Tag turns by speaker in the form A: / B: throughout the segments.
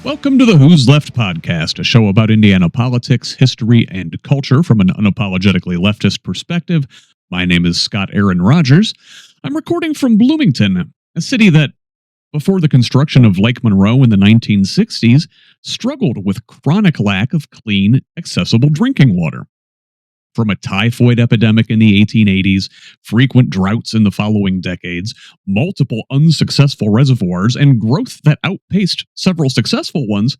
A: Welcome to the Who's Left podcast, a show about Indiana politics, history, and culture from an unapologetically leftist perspective. My name is Scott Aaron Rogers. I'm recording from Bloomington, a city that, before the construction of Lake Monroe in the 1960s, struggled with chronic lack of clean, accessible drinking water. From a typhoid epidemic in the 1880s, frequent droughts in the following decades, multiple unsuccessful reservoirs, and growth that outpaced several successful ones,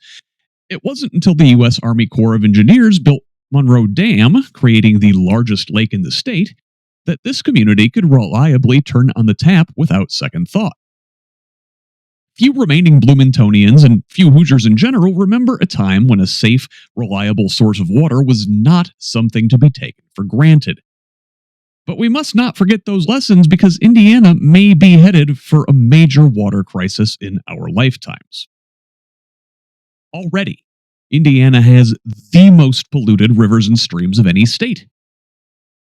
A: it wasn't until the U.S. Army Corps of Engineers built Monroe Dam, creating the largest lake in the state, that this community could reliably turn on the tap without second thought. Few remaining Bloomingtonians and few Hoosiers in general remember a time when a safe, reliable source of water was not something to be taken for granted. But we must not forget those lessons because Indiana may be headed for a major water crisis in our lifetimes. Already, Indiana has the most polluted rivers and streams of any state.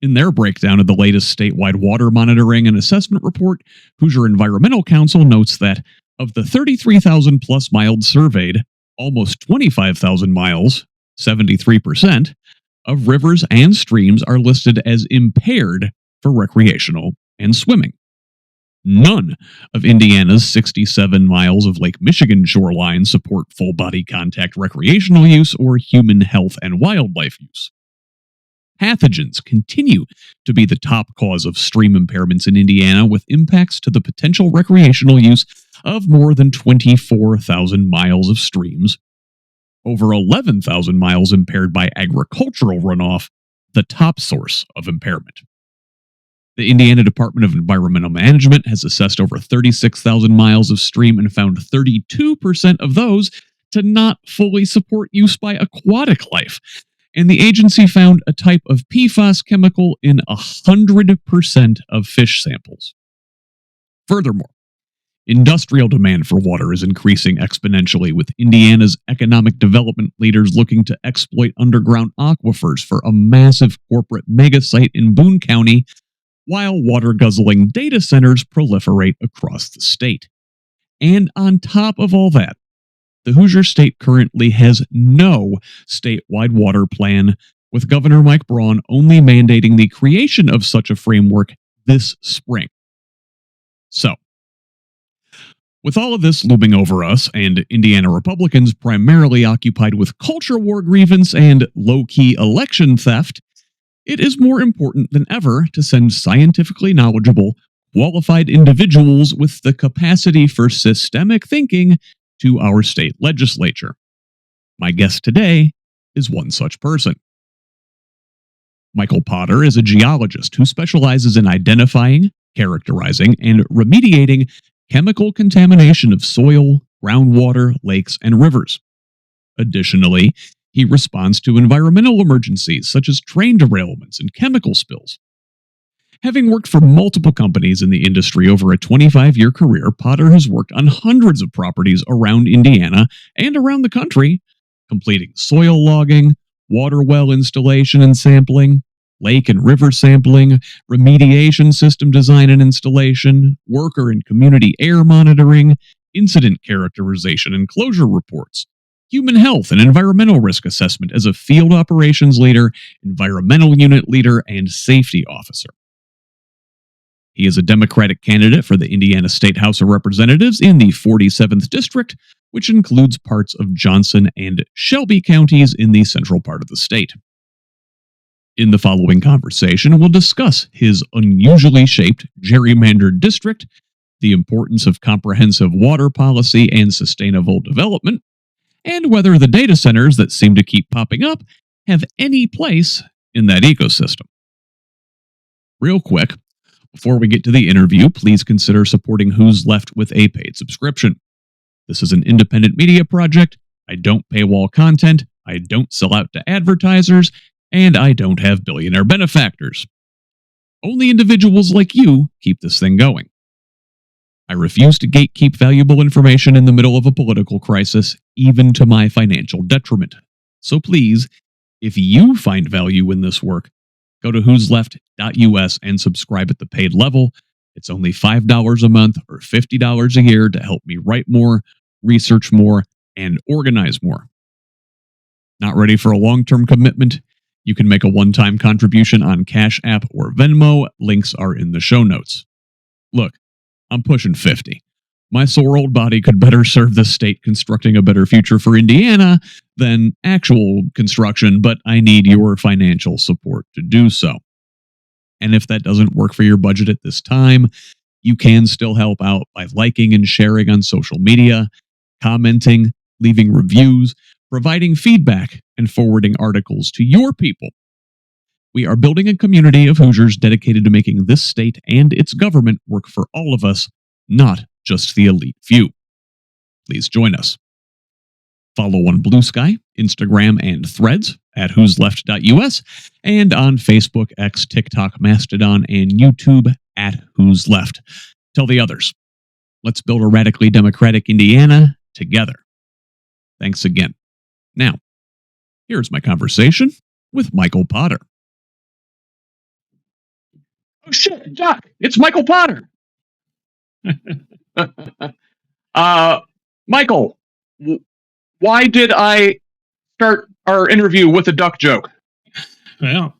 A: In their breakdown of the latest statewide water monitoring and assessment report, Hoosier Environmental Council notes that of the 33,000 plus miles surveyed, almost 25,000 miles, 73%, of rivers and streams are listed as impaired for recreational and swimming. None of Indiana's 67 miles of Lake Michigan shoreline support full body contact recreational use or human health and wildlife use. Pathogens continue to be the top cause of stream impairments in Indiana, with impacts to the potential recreational use of more than 24,000 miles of streams, over 11,000 miles impaired by agricultural runoff, the top source of impairment. The Indiana Department of Environmental Management has assessed over 36,000 miles of stream and found 32% of those to not fully support use by aquatic life. And the agency found a type of PFAS chemical in 100% of fish samples. Furthermore, industrial demand for water is increasing exponentially, with Indiana's economic development leaders looking to exploit underground aquifers for a massive corporate megasite in Boone County, while water-guzzling data centers proliferate across the state. And on top of all that, the Hoosier State currently has no statewide water plan, with Governor Mike Braun only mandating the creation of such a framework this spring. So, with all of this looming over us, and Indiana Republicans primarily occupied with culture war grievance and low-key election theft, it is more important than ever to send scientifically knowledgeable, qualified individuals with the capacity for systemic thinking to our state legislature. My guest today is one such person. Michael Potter is a geologist who specializes in identifying, characterizing, and remediating chemical contamination of soil, groundwater, lakes, and rivers. Additionally, he responds to environmental emergencies such as train derailments and chemical spills. Having worked for multiple companies in the industry over a 25-year career, Potter has worked on hundreds of properties around Indiana and around the country, completing soil logging, water well installation and sampling, lake and river sampling, remediation system design and installation, worker and community air monitoring, incident characterization and closure reports, human health and environmental risk assessment as a field operations leader, environmental unit leader, and safety officer. He is a Democratic candidate for the Indiana State House of Representatives in the 47th District, which includes parts of Johnson and Shelby counties in the central part of the state. In the following conversation, we'll discuss his unusually shaped gerrymandered district, the importance of comprehensive water policy and sustainable development, and whether the data centers that seem to keep popping up have any place in that ecosystem. Real quick, before we get to the interview, please consider supporting Who's Left with a paid subscription. This is an independent media project. I don't paywall content, I don't sell out to advertisers, and I don't have billionaire benefactors. Only individuals like you keep this thing going. I refuse to gatekeep valuable information in the middle of a political crisis, even to my financial detriment. So please, if you find value in this work, go to whosleft.us and subscribe at the paid level. It's only $5 a month or $50 a year to help me write more, research more, and organize more. Not ready for a long-term commitment? You can make a one-time contribution on Cash App or Venmo. Links are in the show notes. Look, I'm pushing 50. My sore old body could better serve the state constructing a better future for Indiana than actual construction, but I need your financial support to do so. And if that doesn't work for your budget at this time, you can still help out by liking and sharing on social media, commenting, leaving reviews, providing feedback, and forwarding articles to your people. We are building a community of Hoosiers dedicated to making this state and its government work for all of us, not just the elite few. Please join us. Follow on Blue Sky, Instagram, and Threads at whosleft.us, and on Facebook, X, TikTok, Mastodon, and YouTube at Who's Left. Tell the others. Let's build a radically democratic Indiana together. Thanks again. Now, here's my conversation with Michael Potter. Oh shit, Doc, it's Michael Potter. Michael, why did I start our interview with a duck joke?
B: Well, of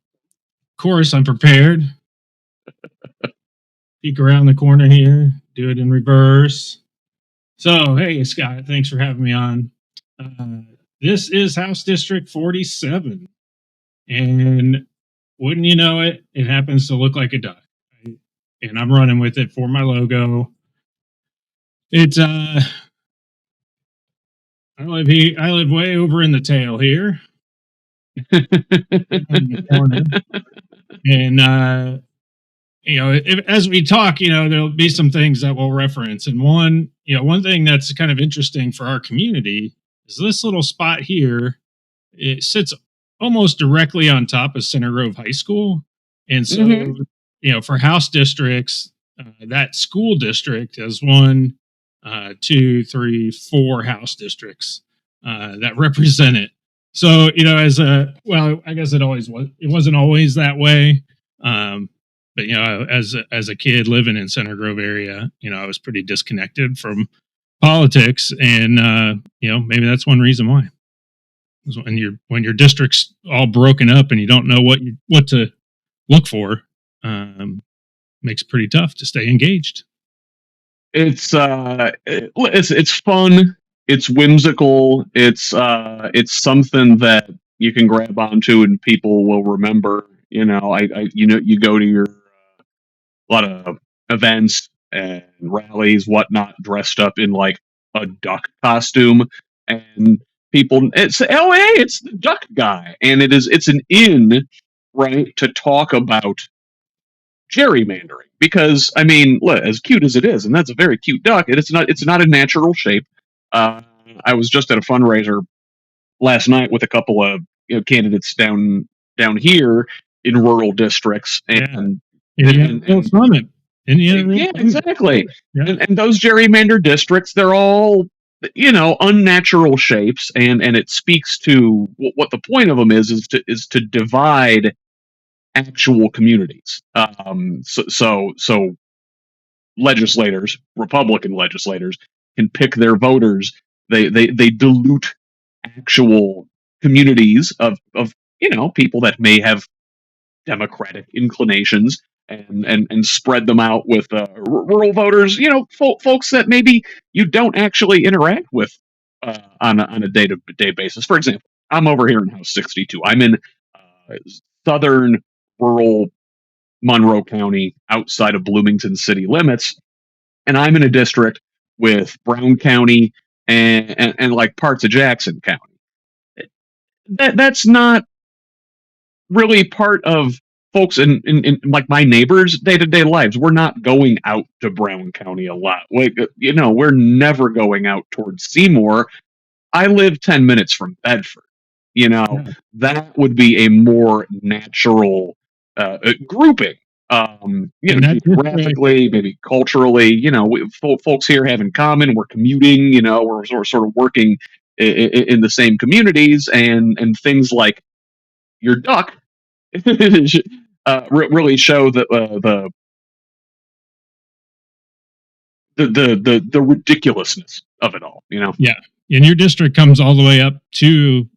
B: course, I'm prepared. Peek around the corner here, do it in reverse. So, hey, Scott, thanks for having me on. This is House District 47. And wouldn't you know it, it happens to look like a duck. And I'm running with it for my logo. It's, I live way over in the tail here. And, as we talk, there'll be some things that we'll reference. And one thing that's kind of interesting for our community is this little spot here. It sits almost directly on top of Center Grove High School. And so, for House districts, that school district has 1, 2, 3, 4 House districts that represent it. So, I guess it wasn't always that way. But as a kid living in Center Grove area, I was pretty disconnected from politics, and maybe that's one reason why. When your district's all broken up and you don't know what to look for, makes it pretty tough to stay engaged.
C: It's fun. It's whimsical. It's something that you can grab onto and people will remember. You go to your a lot of events and rallies, whatnot, dressed up in like a duck costume, and people say, "Oh, hey, it's the duck guy," and it's an in, right, to talk about gerrymandering, because I mean, look, as cute as it is, and that's a very cute duck, and it's not a natural shape. I was just at a fundraiser last night with a couple of candidates down here in rural districts, and exactly. Yeah. And those gerrymander districts, they're all unnatural shapes, and it speaks to what the point of them is to divide actual communities. So legislators, Republican legislators, can pick their voters. They dilute actual communities of people that may have Democratic inclinations, and spread them out with rural voters, folks that maybe you don't actually interact with on a day-to-day basis. For example, I'm over here in House 62. I'm in southern rural Monroe County, outside of Bloomington city limits, and I'm in a district with Brown County and like parts of Jackson County. That's not really part of folks in like my neighbors' day-to-day lives. We're not going out to Brown County a lot. We're never going out towards Seymour. I live 10 minutes from Bedford. That would be a more natural grouping. Geographically, maybe culturally, folks here have in common. We're commuting, we're sort of working in the same communities, and things like your duck really show that the ridiculousness of it all.
B: Yeah. And your district comes all the way up to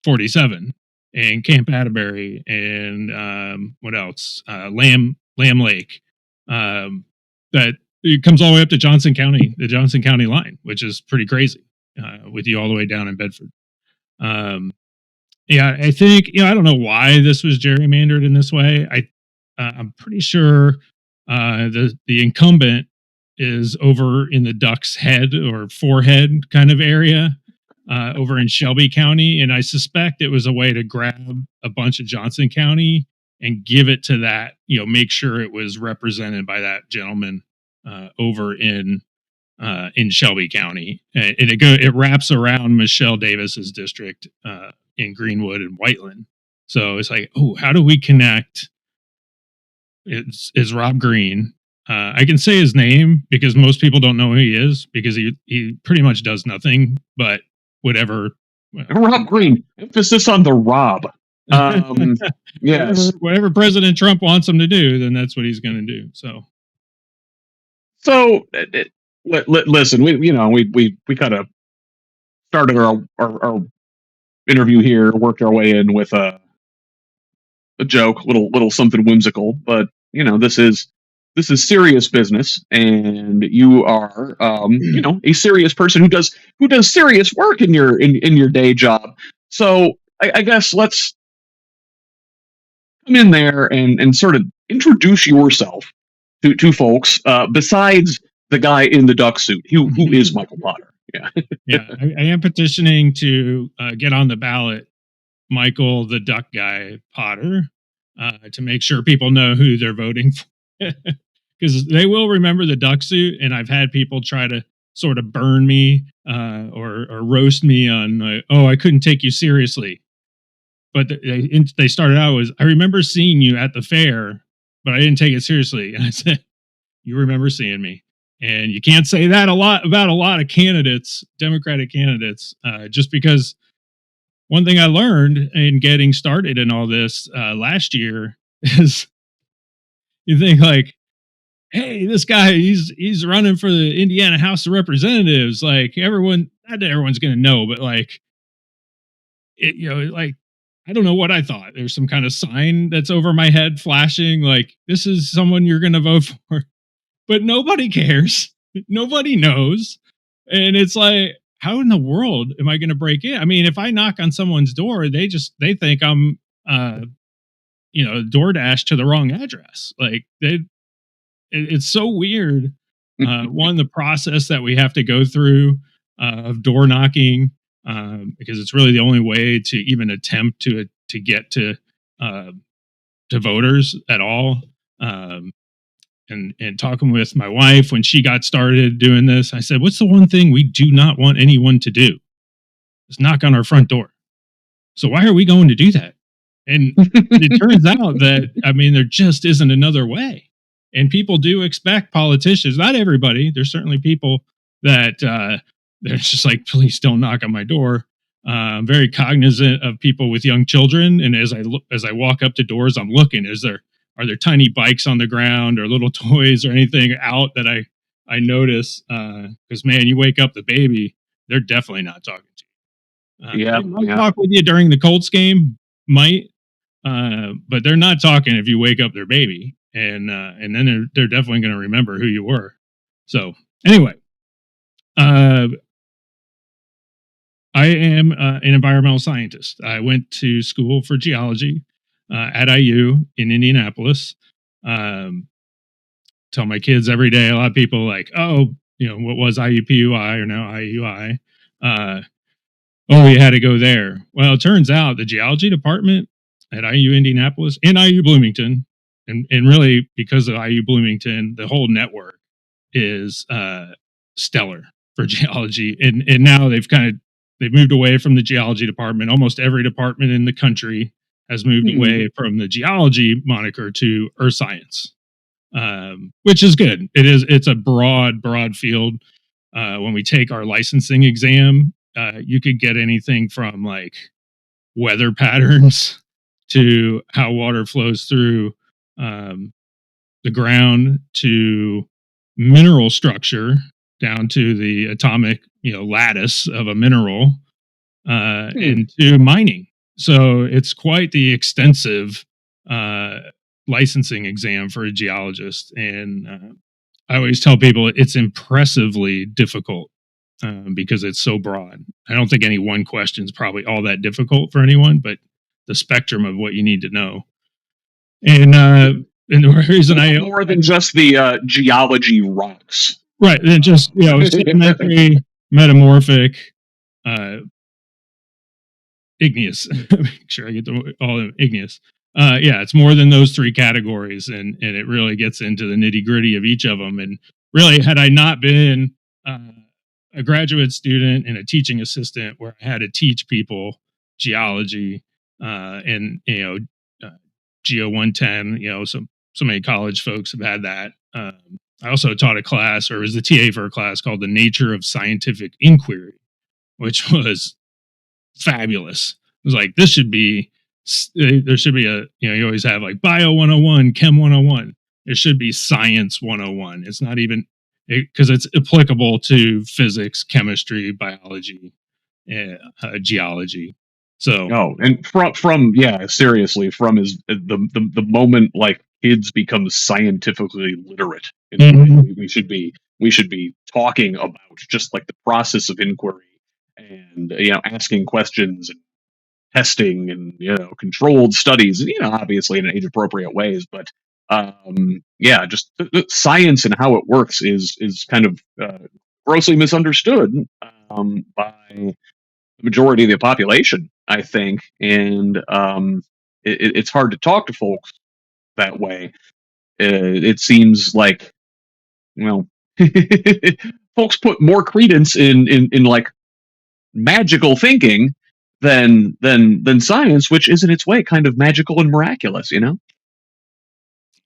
B: 47 and Camp Atterbury and what else? Lamb Lake. That it comes all the way up to Johnson County, the Johnson County line, which is pretty crazy, with you all the way down in Bedford. Yeah, I think I don't know why this was gerrymandered in this way. I'm pretty sure the incumbent is over in the duck's head or forehead kind of area over in Shelby County, and I suspect it was a way to grab a bunch of Johnson County and give it to that. Make sure it was represented by that gentleman over in Shelby County, and it wraps around Michelle Davis's district in Greenwood and Whiteland. So it's like, oh, how do we connect? It's Rob Green. I can say his name because most people don't know who he is because he pretty much does nothing but whatever.
C: Rob Green. Emphasis on the Rob. Yes.
B: Whatever President Trump wants him to do, then that's what he's going to do.
C: So listen, we kind of started our interview here, worked our way in with a joke, little something whimsical, but this is serious business, and you are a serious person who does serious work in your day job. So I guess let's come in there and sort of introduce yourself to folks besides the guy in the duck suit who is Michael Potter.
B: Yeah. I am petitioning to get on the ballot Michael the duck guy Potter to make sure people know who they're voting for, because they will remember the duck suit, and I've had people try to sort of burn me or roast me on I couldn't take you seriously, but they started out was, I remember seeing you at the fair, but I didn't take it seriously. And I said, you remember seeing me. And you can't say that about a lot of candidates, Democratic candidates, just because one thing I learned in getting started in all this last year is you think like, hey, this guy, he's running for the Indiana House of Representatives. Like not everyone's going to know, but like, like, I don't know what I thought. There's some kind of sign that's over my head flashing like, this is someone you're going to vote for. But nobody cares. Nobody knows. And it's like, how in the world am I going to break in? I mean, if I knock on someone's door, they think I'm, DoorDash to the wrong address. Like it's so weird. One, the process that we have to go through of door knocking, because it's really the only way to even attempt to get to voters at all. And talking with my wife when she got started doing this, I said, what's the one thing we do not want anyone to do? Is knock on our front door. So why are we going to do that? And it turns out that, there just isn't another way. And people do expect politicians, not everybody. There's certainly people that they're just like, please don't knock on my door. I'm very cognizant of people with young children. And as I walk up to doors, I'm looking, are there tiny bikes on the ground or little toys or anything out that I notice? Because man, you wake up the baby, they're definitely not talking to you. They might talk with you during the Colts game, but they're not talking if you wake up their baby, and then they're definitely going to remember who you were. So anyway, I am an environmental scientist. I went to school for geology at IU in Indianapolis. Tell my kids every day, a lot of people like, what was IUPUI or now IUI? You had to go there. Well, it turns out the geology department at IU Indianapolis and IU Bloomington, and really because of IU Bloomington, the whole network is stellar for geology. And now they've moved away from the geology department. Almost every department in the country has moved away from the geology moniker to earth science, which is good. It's a broad field. When we take our licensing exam, you could get anything from like weather patterns to how water flows through the ground to mineral structure down to the atomic, lattice of a mineral, into mining. So it's quite the extensive licensing exam for a geologist. And I always tell people it's impressively difficult because it's so broad. I don't think any one question is probably all that difficult for anyone, but the spectrum of what you need to know. And the reason
C: more than just the geology rocks,
B: right? Then just sedimentary, metamorphic, igneous. Make sure I get all of igneous. Yeah, it's more than those three categories, and it really gets into the nitty gritty of each of them. And really, had I not been a graduate student and a teaching assistant, where I had to teach people geology and Geo 110, so many college folks have had that. I also taught a class, or was the TA for a class called "The Nature of Scientific Inquiry," which was fabulous. It was like, there should be a, you always have like Bio 101, Chem 101. There should be Science 101. It's not even, because it's applicable to physics, chemistry, biology, geology. So
C: and from seriously, from is the moment like kids become scientifically literate, we should be talking about just like the process of inquiry, and asking questions and testing and controlled studies, obviously in age appropriate ways, but just the science and how it works is kind of grossly misunderstood by the majority of the population, I think, and it's hard to talk to folks that way. It seems like, folks put more credence in like magical thinking than science, which is in its way kind of magical and miraculous.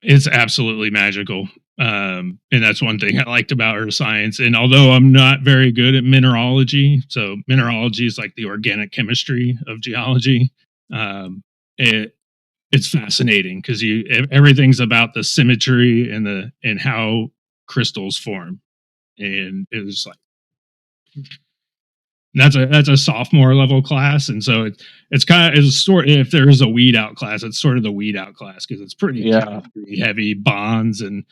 B: It's absolutely magical. And that's one thing I liked about earth science. And although I'm not very good at mineralogy, so mineralogy is like the organic chemistry of geology, it's fascinating because everything's about the symmetry and how crystals form. And it was like, that's a sophomore level class, and so it's kind of, if there is a weed out class, it's sort of the weed out class because it's pretty heavy bonds and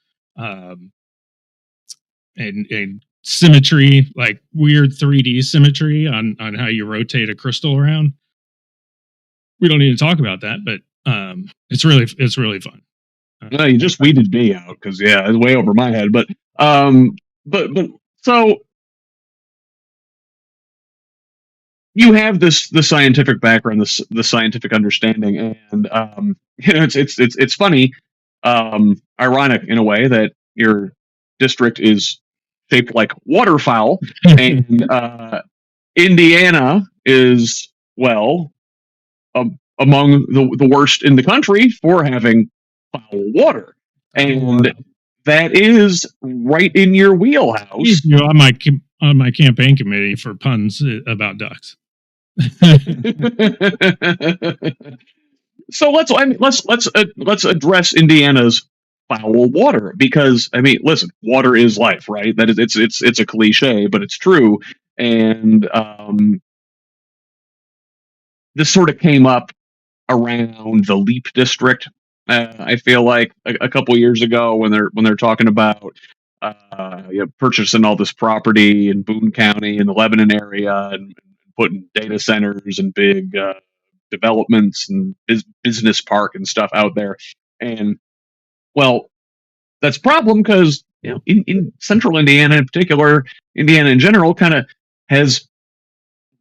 B: symmetry, like weird 3D symmetry on how you rotate a crystal around. We don't need to talk about that, but it's really fun.
C: No, you just weeded me out because it's way over my head. But so you have the scientific background, the scientific understanding, and it's funny, ironic in a way, that your district is shaped like waterfowl, and Indiana is, well, among the worst in the country for having foul water, and that is right in your wheelhouse.
B: On my campaign committee for puns about ducks.
C: So let's address Indiana's foul water, because listen, water is life, right? That is, it's a cliche, but it's true. And this sort of came up around the Leap District. I feel like a couple years ago, when they're talking about purchasing all this property in Boone County in the Lebanon area, and putting data centers and big developments and business park and stuff out there. And well, that's a problem because in central Indiana in particular, Indiana in general, kind of has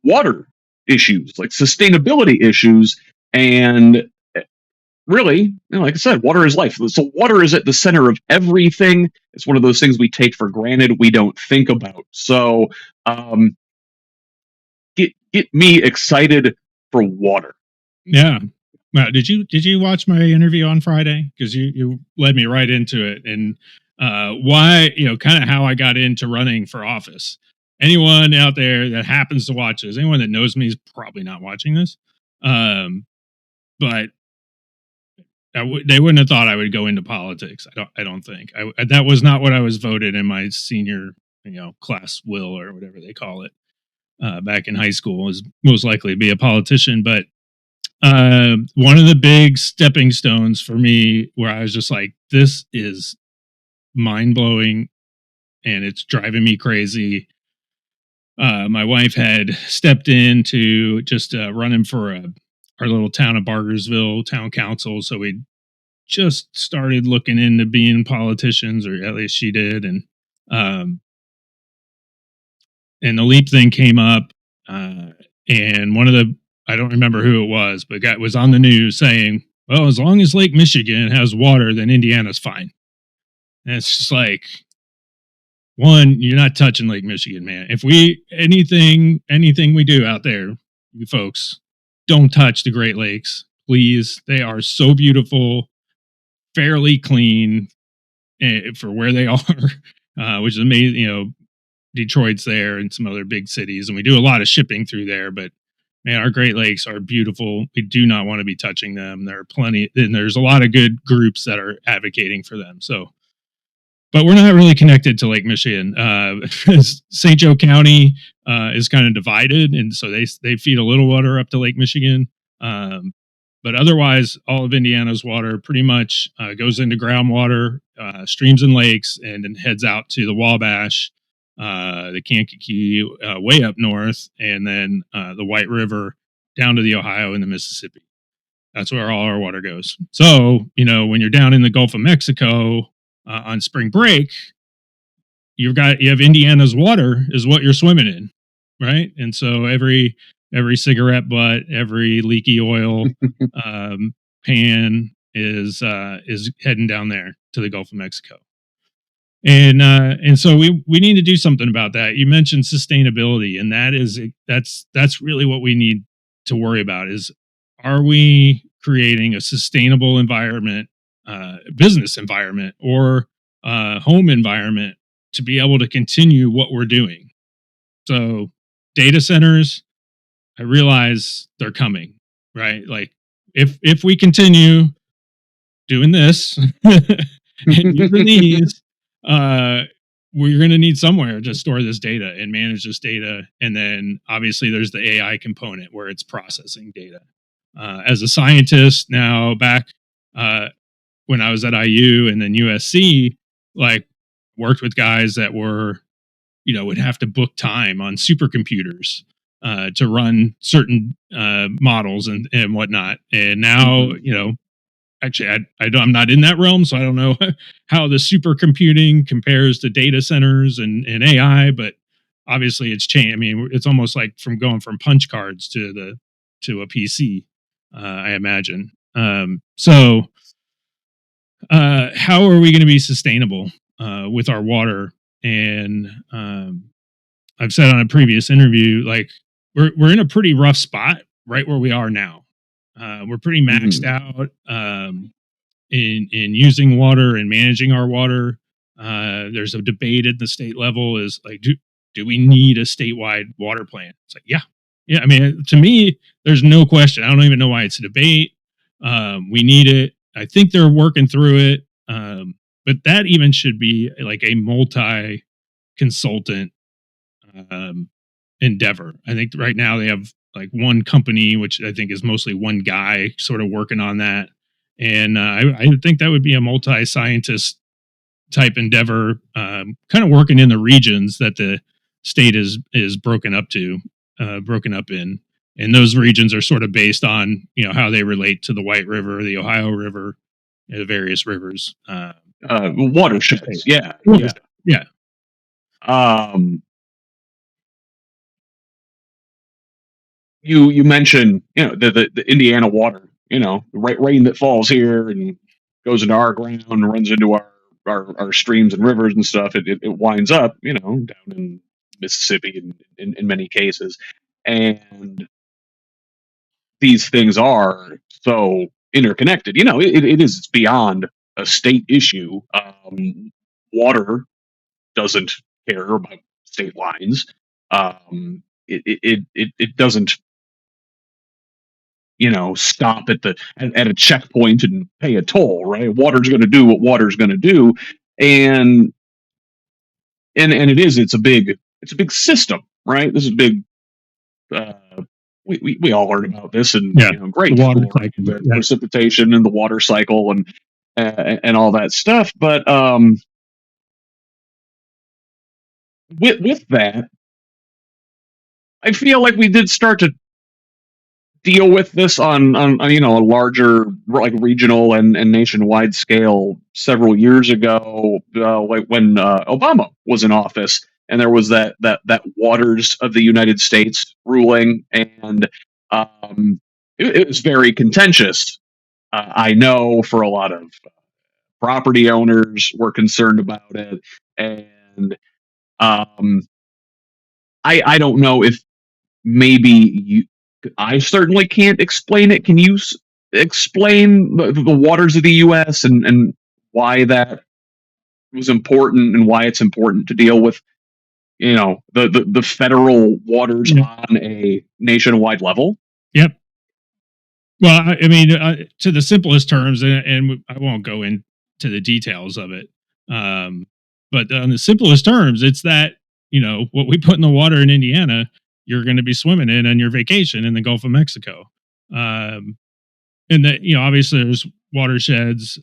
C: water issues, like sustainability issues, and really, like I said, water is life. So water is at the center of everything. It's one of those things we take for granted, we don't think about. So get me excited for water.
B: Yeah. Did you watch my interview on Friday? Because you led me right into it, and why, kind of how I got into running for office. Anyone out there that happens to watch this, anyone that knows me is probably not watching this, but they wouldn't have thought I would go into politics. I don't think that was not what I was voted in my senior class will or whatever they call it back in high school, is most likely to be a politician. But one of the big stepping stones for me, where I was just like, this is mind blowing and it's driving me crazy. My wife had stepped in to just running for our little town of Bargersville town council. So we just started looking into being politicians, or at least she did. Um, and the LEAP thing came up. And one of the, I don't remember who it was, but guy was on the news saying, well, as long as Lake Michigan has water, then Indiana's fine. And it's just like, one, you're not touching Lake Michigan, man. If we anything we do out there, you folks, don't touch the Great Lakes, please. They are so beautiful, fairly clean for where they are, which is amazing. Detroit's there and some other big cities, and we do a lot of shipping through there. But man, our Great Lakes are beautiful. We do not want to be touching them. There are plenty, and there's a lot of good groups that are advocating for them. So. But we're not really connected to Lake Michigan. St. Joe County is kind of divided, and so they feed a little water up to Lake Michigan. But otherwise, all of Indiana's water pretty much goes into groundwater, streams and lakes, and then heads out to the Wabash, the Kankakee, way up north, and then the White River down to the Ohio and the Mississippi. That's where all our water goes. So, when you're down in the Gulf of Mexico, on spring break, you have Indiana's water is what you're swimming in, right? And so every cigarette butt, every leaky oil pan is heading down there to the Gulf of Mexico, and so we need to do something about that. You mentioned sustainability, and that's really what we need to worry about: is are we creating a sustainable environment? Business environment or home environment to be able to continue what we're doing. So data centers, I realize they're coming, right? Like if we continue doing this and using these, we're going to need somewhere to store this data and manage this data. And then obviously there's the AI component where it's processing data. As a scientist now back, when I was at IU and then USC, like worked with guys that were, would have to book time on supercomputers to run certain models and whatnot. And now, actually, I'm not in that realm, so I don't know how the supercomputing compares to data centers and AI, but obviously it's changed. I mean, it's almost like going from punch cards to a PC, I imagine. So how are we going to be sustainable with our water? And I've said on a previous interview, like we're in a pretty rough spot right where we are now. We're pretty maxed out in using water and managing our water. There's a debate at the state level: is like, do we need a statewide water plan? It's like, yeah. I mean, to me, there's no question. I don't even know why it's a debate. We need it. I think they're working through it. But that even should be like a multi-consultant endeavor. I think right now they have like one company, which I think is mostly one guy sort of working on that. And I think that would be a multi-scientist type endeavor, kind of working in the regions that the state is broken up in. And those regions are sort of based on, how they relate to the White River, the Ohio River, the various rivers.
C: Watersheds. Yeah.
B: Yeah.
C: You mentioned, the Indiana water, the rain that falls here and goes into our ground and runs into our streams and rivers and stuff. It winds up, down in Mississippi in many cases. And these things are so interconnected. It's beyond a state issue. Water doesn't care about state lines. It doesn't, stop at a checkpoint and pay a toll, right? Water's going to do what water's going to do. And and it's a big system, right? This is big. We all learned about this in grade
B: water
C: school, right?
B: cycle,
C: The precipitation and the water cycle and all that stuff. But with that, I feel like we did start to deal with this on a larger, like, regional and nationwide scale several years ago, like when Obama was in office, and there was that Waters of the United States ruling, and it was very contentious. I know for a lot of property owners were concerned about it, and I don't know if maybe I certainly can't explain it. Can you explain the waters of the U.S. and why that was important and why it's important to deal with, the federal waters on a nationwide level?
B: Yep. Well, I mean, to the simplest terms, and I won't go into the details of it, but on the simplest terms, it's that, what we put in the water in Indiana, you're going to be swimming in on your vacation in the Gulf of Mexico. And that, obviously there's watersheds,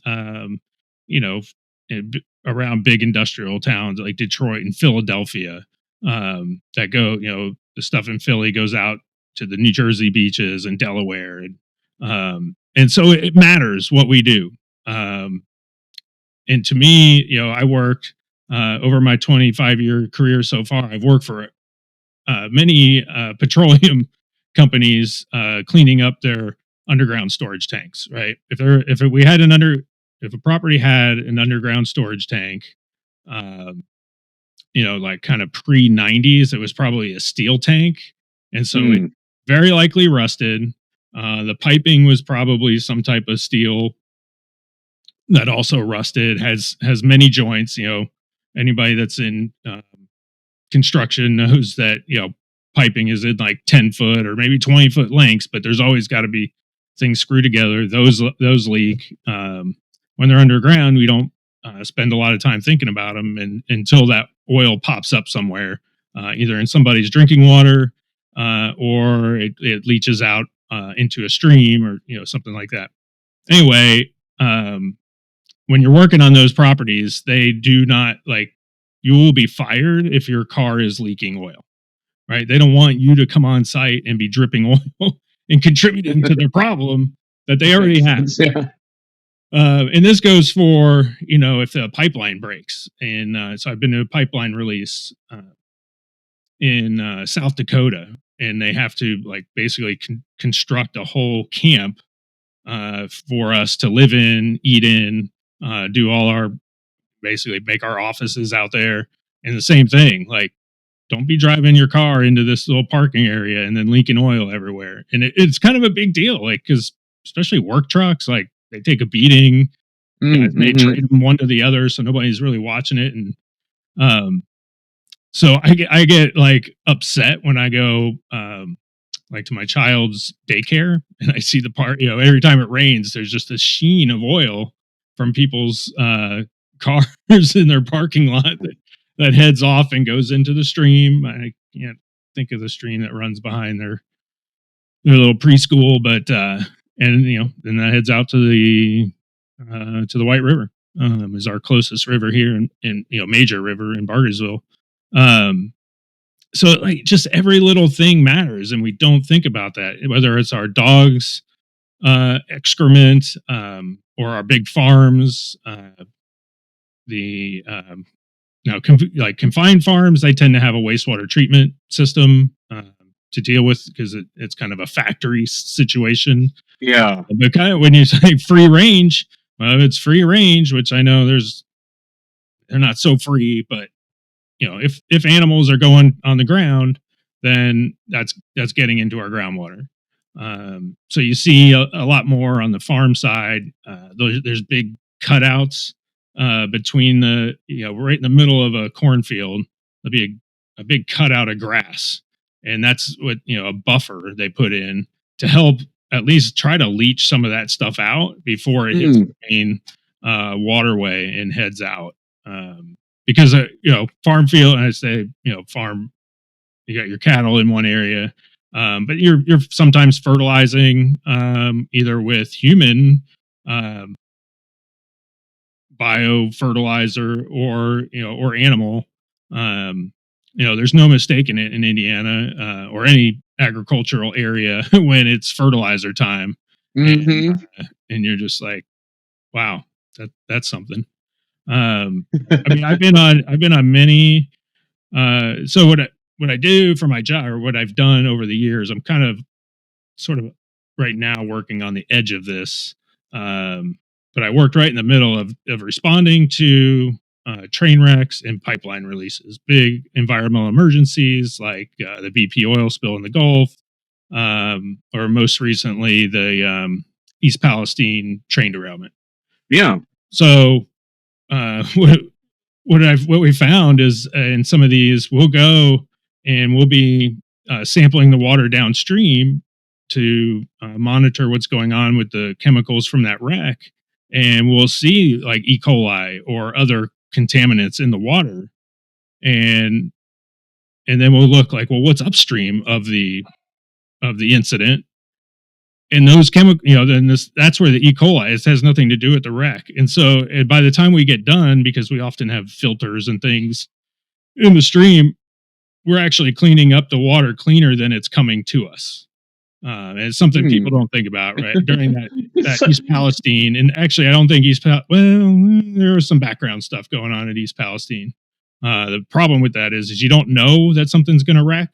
B: around big industrial towns like Detroit and Philadelphia, that go, the stuff in Philly goes out to the New Jersey beaches and Delaware. And so it matters what we do. And to me, I worked, over my 25-year career so far, I've worked for many petroleum companies, cleaning up their underground storage tanks. Right? If a property had an underground storage tank, like kind of pre-90s, it was probably a steel tank, and so it very likely rusted. The piping was probably some type of steel that also rusted. Has many joints. Anybody that's in construction knows that piping is in like 10-foot or maybe 20-foot lengths, but there's always got to be things screwed together. Those leak. When they're underground, we don't spend a lot of time thinking about them, and until that oil pops up somewhere, either in somebody's drinking water, or it leaches out into a stream, or something like that. Anyway, when you're working on those properties, they do not, like, you will be fired if your car is leaking oil, right? They don't want you to come on site and be dripping oil and contributing to the problem that they already have.
C: Yeah.
B: And this goes for, if the pipeline breaks. And so I've been to a pipeline release in South Dakota, and they have to, like, basically construct a whole camp for us to live in, eat in, do all our, basically make our offices out there. And the same thing, like, don't be driving your car into this little parking area and then leaking oil everywhere. And it's kind of a big deal, like, because especially work trucks, like, they take a beating. They trade them one to the other, so nobody's really watching it. And so I get like upset when I go like to my child's daycare, and I see the part, every time it rains, there's just a sheen of oil from people's cars in their parking lot that heads off and goes into the stream. I can't think of the stream that runs behind their little preschool, but and then that heads out to the White River, is our closest river here, in major river in Bargersville. So, like, just every little thing matters, and we don't think about that, whether it's our dogs' excrement, or our big farms. Like confined farms, they tend to have a wastewater treatment system to deal with, because it's kind of a factory situation.
C: Yeah.
B: But kind of when you say free range, well, it's free range, which I know they're not so free, but if animals are going on the ground, then that's getting into our groundwater. So you see a lot more on the farm side. There's big cutouts between right in the middle of a cornfield. There'll be a big cutout of grass, and that's what a buffer they put in to help at least try to leach some of that stuff out before it hits the main waterway and heads out. because farm field, and I say farm, you got your cattle in one area, but you're sometimes fertilizing either with human biofertilizer or animal. There's no mistaking it in Indiana or any agricultural area when it's fertilizer time, and you're just like, wow, that's something. I mean, I've been on many. So what I do for my job, or what I've done over the years, I'm kind of sort of right now working on the edge of this. But I worked right in the middle of responding to train wrecks and pipeline releases, big environmental emergencies like the BP oil spill in the Gulf, or most recently the East Palestine train derailment.
C: Yeah.
B: So what we found is in some of these, we'll go and we'll be sampling the water downstream to monitor what's going on with the chemicals from that wreck, and we'll see like E. coli or other contaminants in the water, and then we'll look like, well, what's upstream of the incident, and those chemical, then that's where the E. coli is. It has nothing to do with the wreck. And so by the time we get done, because we often have filters and things in the stream, we're actually cleaning up the water cleaner than it's coming to us. And it's something people don't think about, right? During that East Palestine, and actually, I don't think well, there was some background stuff going on at East Palestine. The problem with that is you don't know that something's going to wreck,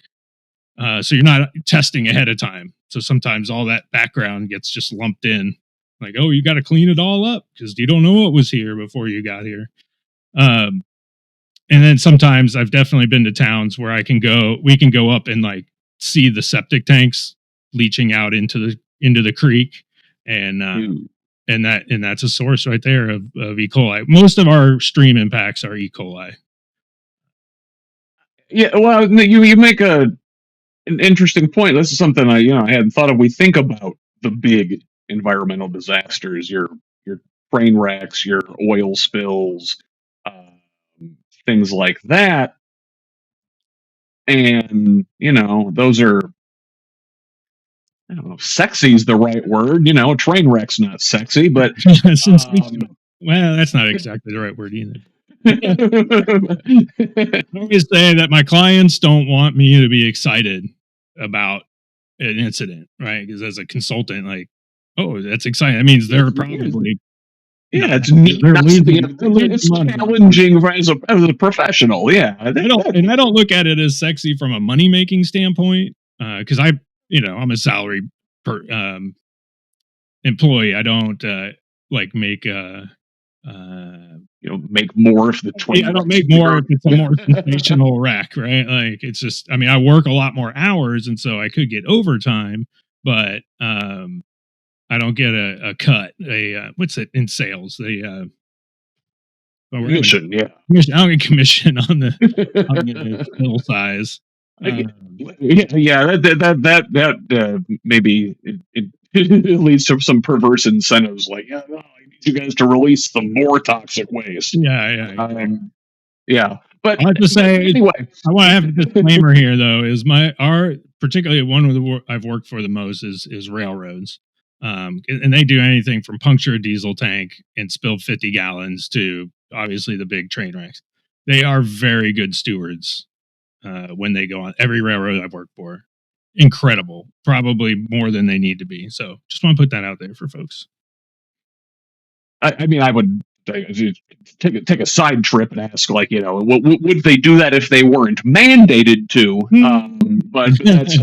B: so you're not testing ahead of time. So sometimes all that background gets just lumped in, like, oh, you got to clean it all up because you don't know what was here before you got here. And then sometimes I've definitely been to towns where we can go up and like see the septic tanks leaching out into the creek, and that's a source right there of E. coli. Most of our stream impacts are E. coli.
C: Yeah, well, you make an interesting point. This is something I hadn't thought of. We think about the big environmental disasters, your train wrecks, your oil spills, things like that, and those are, I don't know, sexy is the right word. A train wreck's not sexy, but
B: well, that's not exactly the right word either. I always say that my clients don't want me to be excited about an incident, right? Because as a consultant, like, oh, that's exciting. That means they're probably
C: it's challenging as a professional. Yeah,
B: I don't look at it as sexy from a money making standpoint, because I'm a salary employee. I don't like make
C: make more if the twin.
B: I don't make more if it's a more sensational wreck, right? Like, it's just, I mean, I work a lot more hours, and so I could get overtime, but I don't get a cut. What's it in sales?
C: Commission, yeah.
B: Commission. I don't get commission on the bill size.
C: That maybe it leads to some perverse incentives, like, I need you guys to release the more toxic waste.
B: Yeah.
C: But
B: I have to say,
C: anyway,
B: I want to have a disclaimer here, though. Is particularly one of the I've worked for the most is railroads, and they do anything from puncture a diesel tank and spill 50 gallons to obviously the big train wrecks. They are very good stewards when they go on. Every railroad I've worked for, incredible, probably more than they need to be. So just want to put that out there for folks.
C: I mean, I would take a side trip and ask, like, would they do that if they weren't mandated to? But that's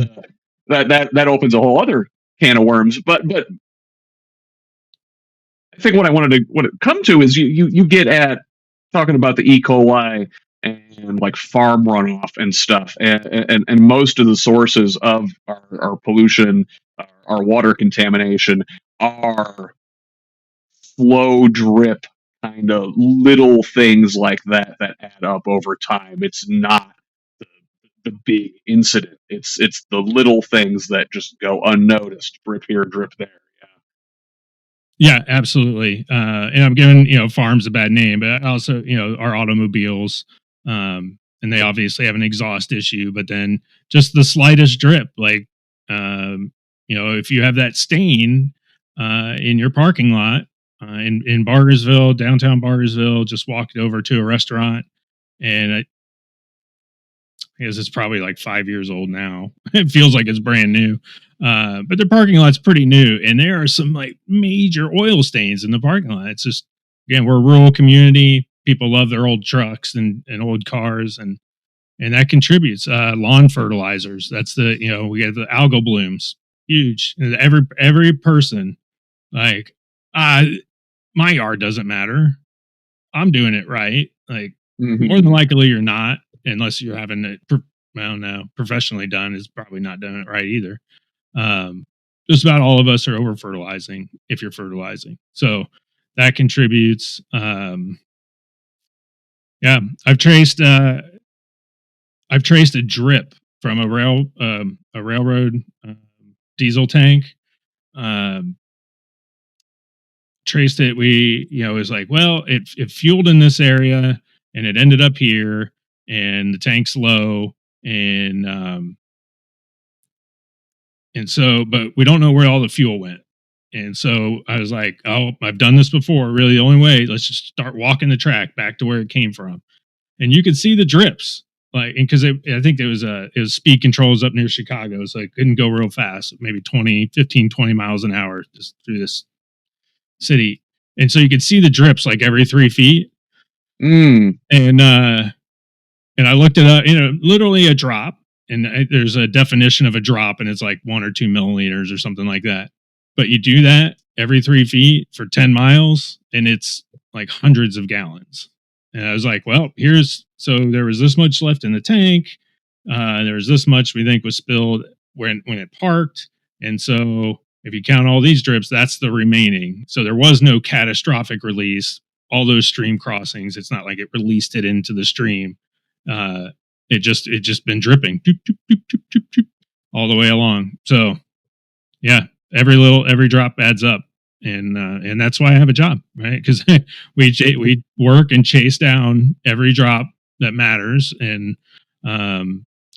C: that opens a whole other can of worms. But I think what it come to is you get at talking about the E. coli and like farm runoff and stuff, and most of the sources of our pollution, our water contamination, are flow drip kind of little things like that add up over time. It's not the big incident. It's the little things that just go unnoticed, drip here, drip there.
B: Yeah, absolutely. And I'm giving, farms a bad name, but also, our automobiles, and they obviously have an exhaust issue, but then just the slightest drip, like, if you have that stain, in your parking lot, in Bargersville, downtown Bargersville, just walked over to a restaurant, and it's probably like 5 years old now. It feels like it's brand new. But the parking lot's pretty new, and there are some like major oil stains in the parking lot. It's just, again, we're a rural community. People love their old trucks and old cars, and that contributes. Lawn fertilizers. That's we get the algal blooms, huge. And every person, like, uh, my yard doesn't matter. I'm doing it right. Like, more than likely you're not, unless you're having it, I don't know, professionally done, is probably not doing it right either. Um, just about all of us are over fertilizing if you're fertilizing. So that contributes. Yeah, I've traced a drip from a railroad diesel tank. Um, Traced it. We, it was like, well, it fueled in this area and it ended up here, and the tank's low, and so, but we don't know where all the fuel went. And so I was like, oh, I've done this before. Really, the only way, let's just start walking the track back to where it came from. And you could see the drips, like, and because I think it was speed controls up near Chicago, so it couldn't go real fast, maybe 20 miles an hour just through this city. And so you could see the drips like every 3 feet. And I looked it up, literally a drop. And there's a definition of a drop, and it's like 1 or 2 milliliters or something like that. But you do that every 3 feet for 10 miles, and it's like hundreds of gallons. And I was like, well, so there was this much left in the tank. There was this much we think was spilled when it parked. And so if you count all these drips, that's the remaining. So there was no catastrophic release. All those stream crossings, it's not like it released it into the stream. It just been dripping doop, doop, doop, doop, doop, doop, all the way along. So yeah, every drop adds up, and that's why I have a job, right? Because we work and chase down every drop that matters, and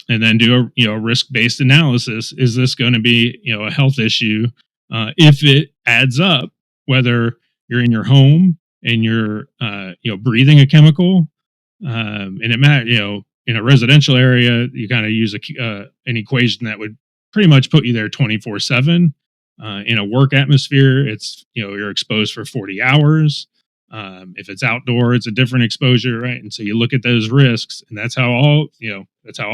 B: then do a risk based analysis. Is this going to be a health issue? If it adds up, whether you're in your home and you're breathing a chemical, and it matters, in a residential area, you kind of use an equation that would pretty much put you there 24/7. In a work atmosphere, it's you're exposed for 40 hours. If it's outdoor, it's a different exposure, right? And so you look at those risks, and that's how all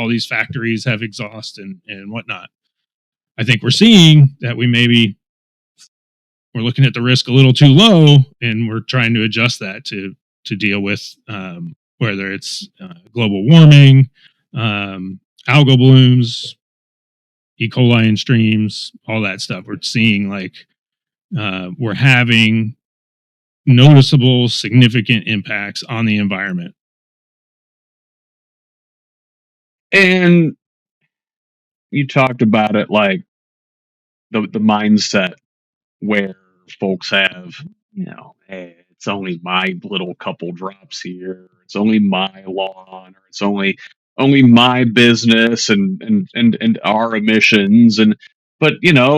B: these factories have exhaust and whatnot. I think we're seeing that we're looking at the risk a little too low, and we're trying to adjust that to deal with whether it's global warming, algal blooms, E. coli in streams, all that stuff. We're seeing like we're having noticeable, significant impacts on the environment.
C: And you talked about it like the mindset where folks have, hey, it's only my little couple drops here. It's only my lawn, or it's only my business and our emissions. But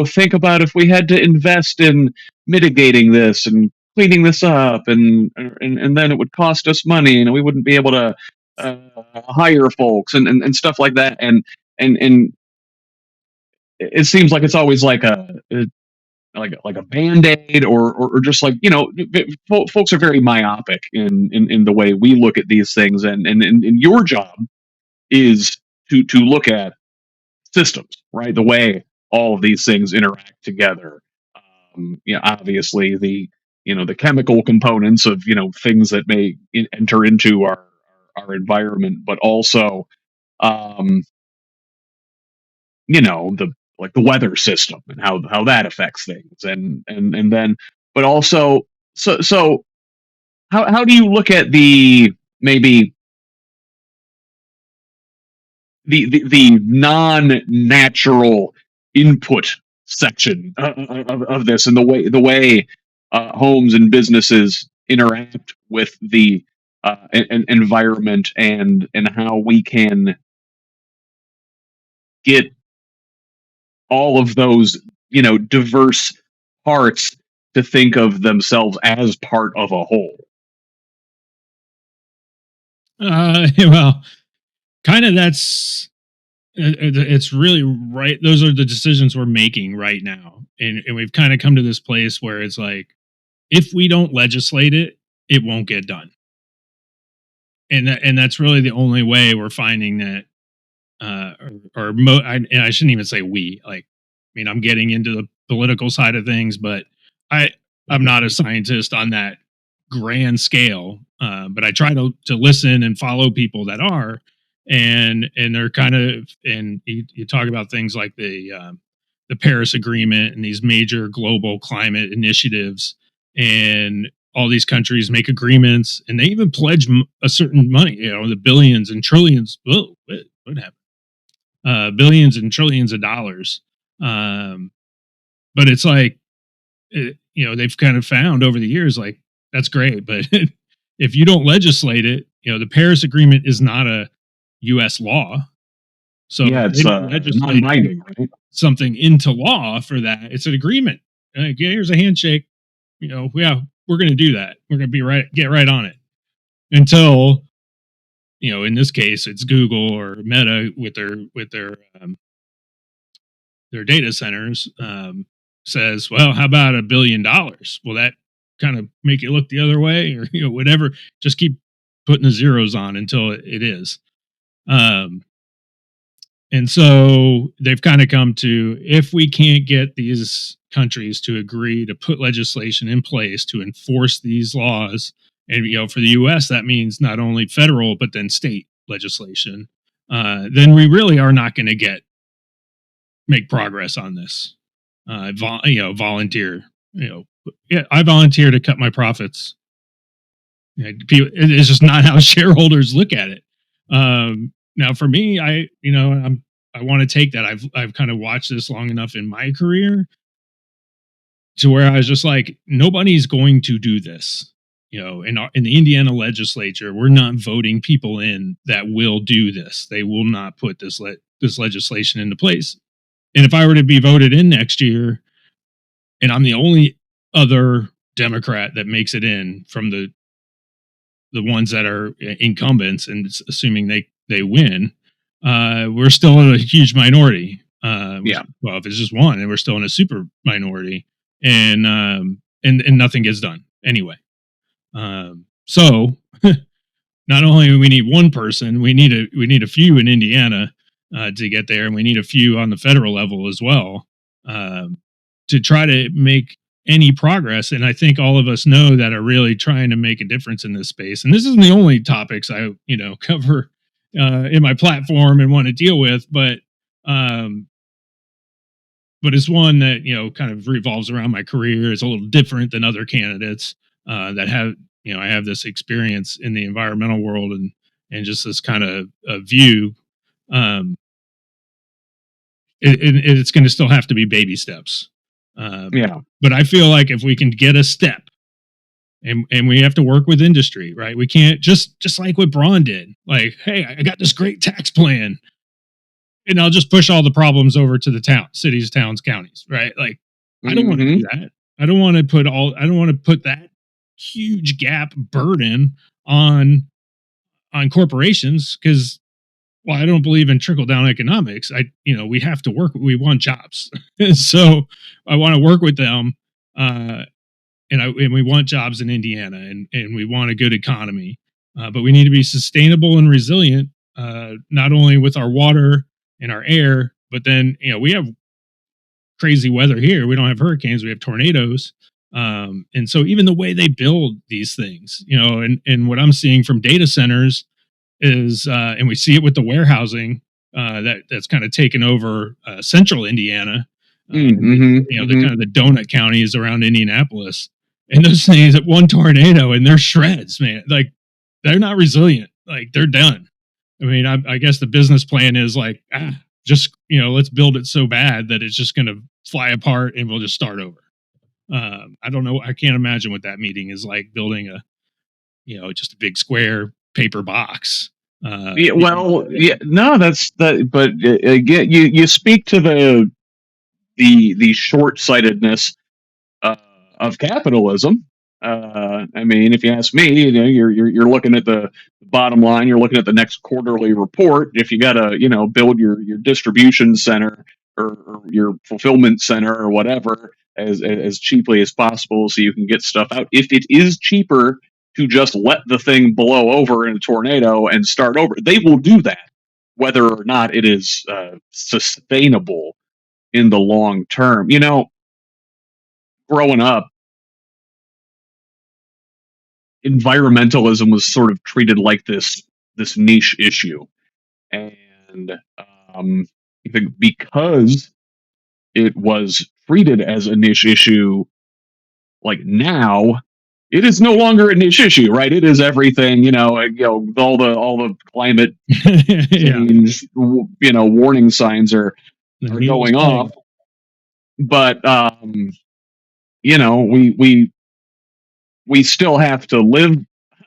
C: think about if we had to invest in mitigating this and cleaning this up, and then it would cost us money, and we wouldn't be able to hire folks and stuff like that. And it seems like it's always like a band-aid, or just like folks are very myopic in the way we look at these things, and your job is to look at systems, right? The way all of these things interact together. Obviously the chemical components of things that may enter into our environment, but also um, the like the weather system and how that affects things, and then but also so how do you look at the maybe the non-natural input section of this, and the way homes and businesses interact with the environment, and how we can get all of those, diverse parts to think of themselves as part of a whole.
B: Well, kind of it's really right. Those are the decisions we're making right now. And we've kind of come to this place where it's like, if we don't legislate it, it won't get done. And that's really the only way we're finding that, and I shouldn't even say we, like, I mean, I'm getting into the political side of things, but I'm not a scientist on that grand scale. But I try to listen and follow people that are, and they're kind of, and you talk about things like the Paris Agreement and these major global climate initiatives, and all these countries make agreements, and they even pledge a certain money, the billions and trillions. Whoa, what happened? Billions and trillions of dollars. But it's like, they've kind of found over the years, like, that's great, but if you don't legislate it, the Paris Agreement is not a U.S. law. So
C: yeah, it's non-binding, right?
B: Something into law for that. It's an agreement. Like, here's a handshake. Yeah, we're going to do that. We're going to get right on it. Until, in this case, it's Google or Meta with their data centers, says, well, how about $1 billion? Will that kind of make it look the other way, or whatever? Just keep putting the zeros on until it is. And so they've kind of come to, if we can't get these countries to agree to put legislation in place to enforce these laws, and for the U.S. that means not only federal but then state legislation, then we really are not going to make progress on this. Volunteer. I volunteer to cut my profits. It's just not how shareholders look at it. Now, for me, I want to take that. I've kind of watched this long enough in my career to where I was just like, nobody's going to do this. In the Indiana legislature, we're not voting people in that will do this. They will not put this legislation into place. And if I were to be voted in next year, and I'm the only other Democrat that makes it in from the ones that are incumbents, and assuming they win, we're still in a huge minority. Well, if it's just one, then we're still in a super minority, and nothing gets done anyway. So not only do we need one person, we need a few in Indiana to get there, and we need a few on the federal level as well, to try to make any progress. And I think all of us know that are really trying to make a difference in this space. And this isn't the only topics I cover in my platform and want to deal with, but it's one that kind of revolves around my career. It's a little different than other candidates that have I have this experience in the environmental world, and just this kind of view. It's going to still have to be baby steps. But I feel like if we can get a step, and we have to work with industry, right? We can't just like what Braun did. Like, hey, I got this great tax plan, and I'll just push all the problems over to the cities, towns, counties, right? Like, I don't want to do that. I don't want to put that huge gap burden on corporations, because, well, I don't believe in trickle down economics. We have to work. We want jobs, so I want to work with them, and we want jobs in Indiana, and we want a good economy, but we need to be sustainable and resilient, not only with our water and our air, but then we have crazy weather here. We don't have hurricanes. We have tornadoes, and so even the way they build these things, and what I'm seeing from data centers is, and we see it with the warehousing that's kind of taken over central Indiana, the kind of the donut counties around Indianapolis, and those things at one tornado and they're shreds, man. Like, they're not resilient. Like, they're done. I mean, I guess the business plan is like, just let's build it so bad that it's just going to fly apart and we'll just start over. I don't know. I can't imagine what that meeting is like, building just a big square paper box.
C: Yeah, well, yeah, no, that's that. But again, you speak to the short sightedness of capitalism. I mean, if you ask me, you're looking at the bottom line. You're looking at the next quarterly report. If you got to, build your distribution center or your fulfillment center or whatever as cheaply as possible, so you can get stuff out. If it is cheaper to just let the thing blow over in a tornado and start over, they will do that, whether or not it is sustainable in the long term. Growing up, environmentalism was sort of treated like this niche issue, and I think because it was treated as a niche issue, like now, it is no longer a niche issue, right? It is everything. All the climate change, warning signs are going off, but we still have to live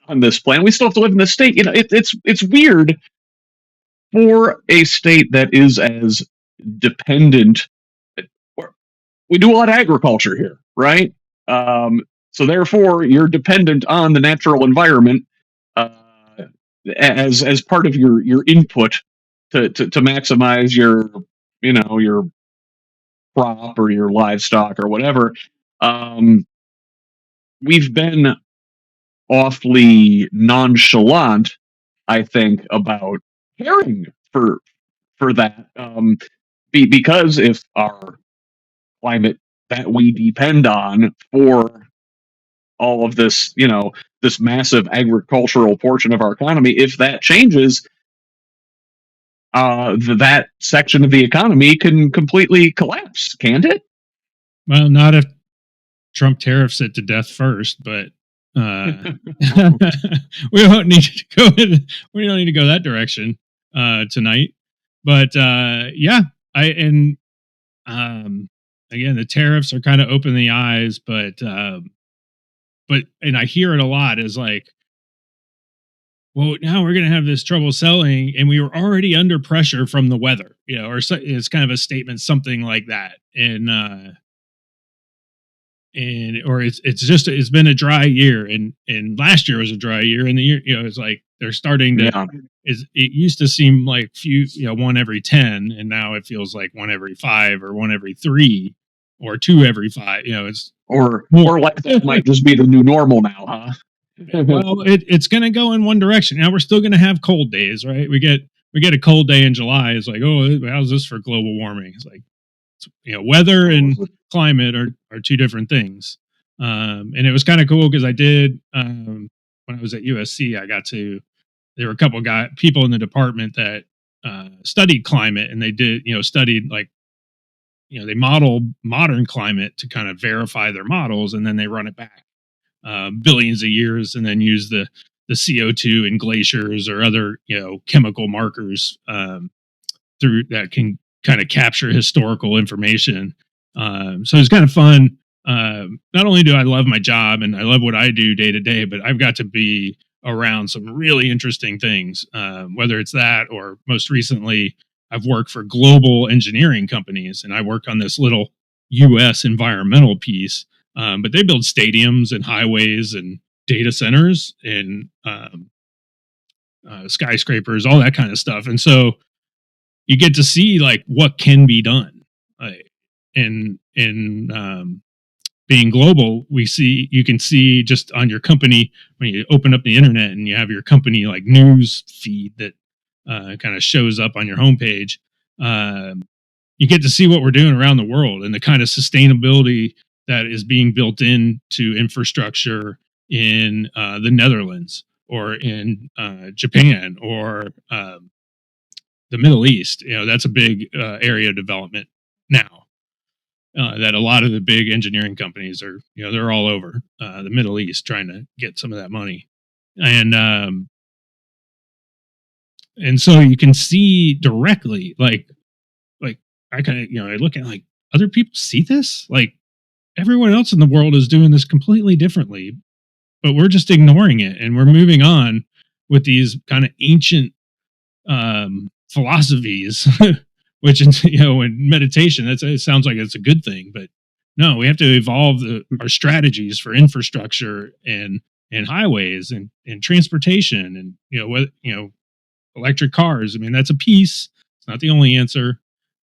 C: on this planet. We still have to live in this state. It's weird for a state that is as dependent. We do a lot of agriculture here, right? So therefore, you're dependent on the natural environment as part of your input to maximize your crop or your livestock or whatever. We've been awfully nonchalant, I think, about caring for that. Because if our climate that we depend on for all of this, this massive agricultural portion of our economy, if that changes, that section of the economy can completely collapse, can't it?
B: Well, not if Trump tariffs it to death first, but we don't need to go. We don't need to go that direction tonight. But yeah, again, the tariffs are kind of open the eyes, but and I hear it a lot is like, well, now we're going to have this trouble selling, and we were already under pressure from the weather, or it's kind of a statement, something like that, or it's been a dry year, and last year was a dry year, and the year, it's like they're starting to. Yeah. It used to seem like one every 10, and now it feels like one every 5 or one every 3 or 2 every 5. It's
C: or like that might just be the new normal now, huh?
B: Well, it's going to go in one direction. Now we're still going to have cold days, right? We get a cold day in July. It's like, oh, how's this for global warming? It's like, weather and climate are two different things. And it was kind of cool because I did when I was at USC, there were a couple of people in the department that studied climate, and they did studied like they model modern climate to kind of verify their models, and then they run it back billions of years, and then use the CO2 in glaciers or other chemical markers through that can kind of capture historical information. So it's kind of fun. Not only do I love my job and I love what I do day to day, but I've got to be around some really interesting things, whether it's that or most recently, I've worked for global engineering companies, and I work on this little U.S. environmental piece. But they build stadiums and highways and data centers and skyscrapers, all that kind of stuff. And so you get to see like what can be done. In being global, you can see just on your company when you open up the internet and you have your company like news feed that kind of shows up on your homepage. You get to see what we're doing around the world and the kind of sustainability that is being built into infrastructure in the Netherlands or in Japan or the Middle East. That's a big area of development now. That a lot of the big engineering companies are, they're all over the Middle East trying to get some of that money, and so you can see directly, like I kind of, I look at like other people see this, like everyone else in the world is doing this completely differently, but we're just ignoring it and we're moving on with these kind of ancient philosophies, which in meditation, it sounds like it's a good thing, but no, we have to evolve our strategies for infrastructure and highways and transportation and electric cars. I mean, that's a piece. It's not the only answer,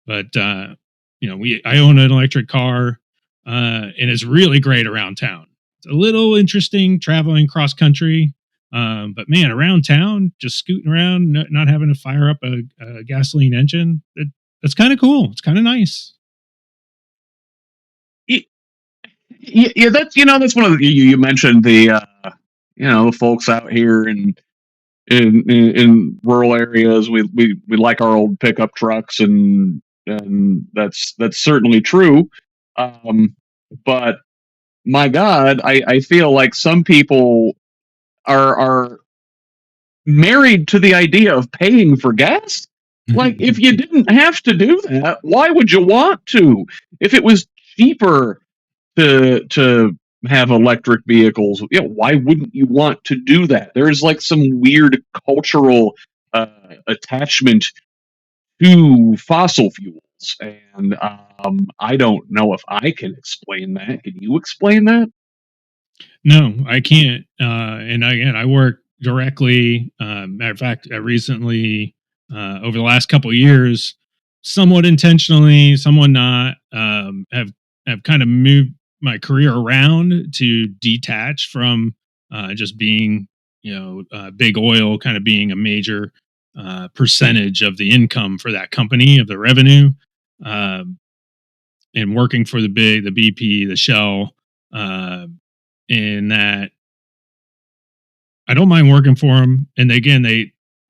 B: but I own an electric car, and it's really great around town. It's a little interesting traveling cross country, but man, around town, just scooting around, not having to fire up a gasoline engine. That's kind of cool. It's kind of nice.
C: Yeah, that's one of the you mentioned the folks out here in rural areas. We like our old pickup trucks, and that's certainly true. But my God, I feel like some people are married to the idea of paying for gas. Like, if you didn't have to do that, why would you want to? If it was cheaper to have electric vehicles, why wouldn't you want to do that? There's like some weird cultural attachment to fossil fuels, and I don't know if I can explain that. Can you explain that?
B: No, I can't. And again, I work directly. Matter of fact, I recently, over the last couple of years, somewhat intentionally, somewhat not, have kind of moved my career around to detach from just being, big oil, kind of being a major percentage of the income for that company, of the revenue, um, and working for the BP, the Shell. In that I don't mind working for them. And again,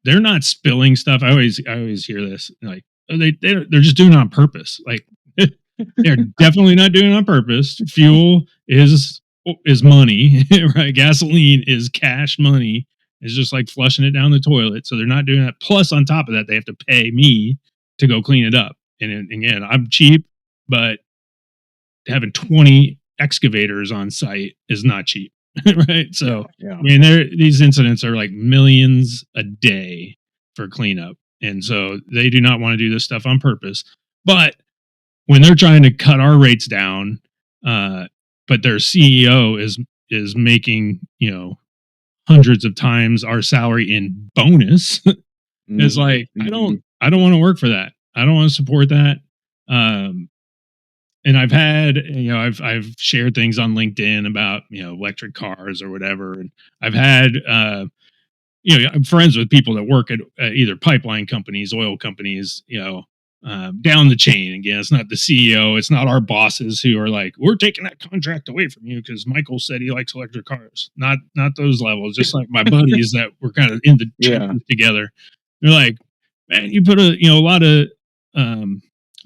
B: they're not spilling stuff. I always hear this like, oh, they're just doing it on purpose. Like they're definitely not doing it on purpose. Fuel is money, right? Gasoline is cash money. It's just like flushing it down the toilet. So they're not doing that. Plus, on top of that, they have to pay me to go clean it up. And again, I'm cheap, but having 20 excavators on site is not cheap. Right. So,
C: Yeah.
B: I mean, these incidents are like millions a day for cleanup. And so they do not want to do this stuff on purpose. But when they're trying to cut our rates down, but their CEO is making, hundreds of times our salary in bonus, it's like, I don't want to work for that. I don't want to support that. And I've had, I've shared things on LinkedIn about, electric cars or whatever. And I've had, I'm friends with people that work at either pipeline companies, oil companies, down the chain. Again, it's not the CEO, it's not our bosses who are like, we're taking that contract away from you because Michael said he likes electric cars. Not those levels. Just like my buddies that were kind of in the trenches together. They're like, man, you put a lot of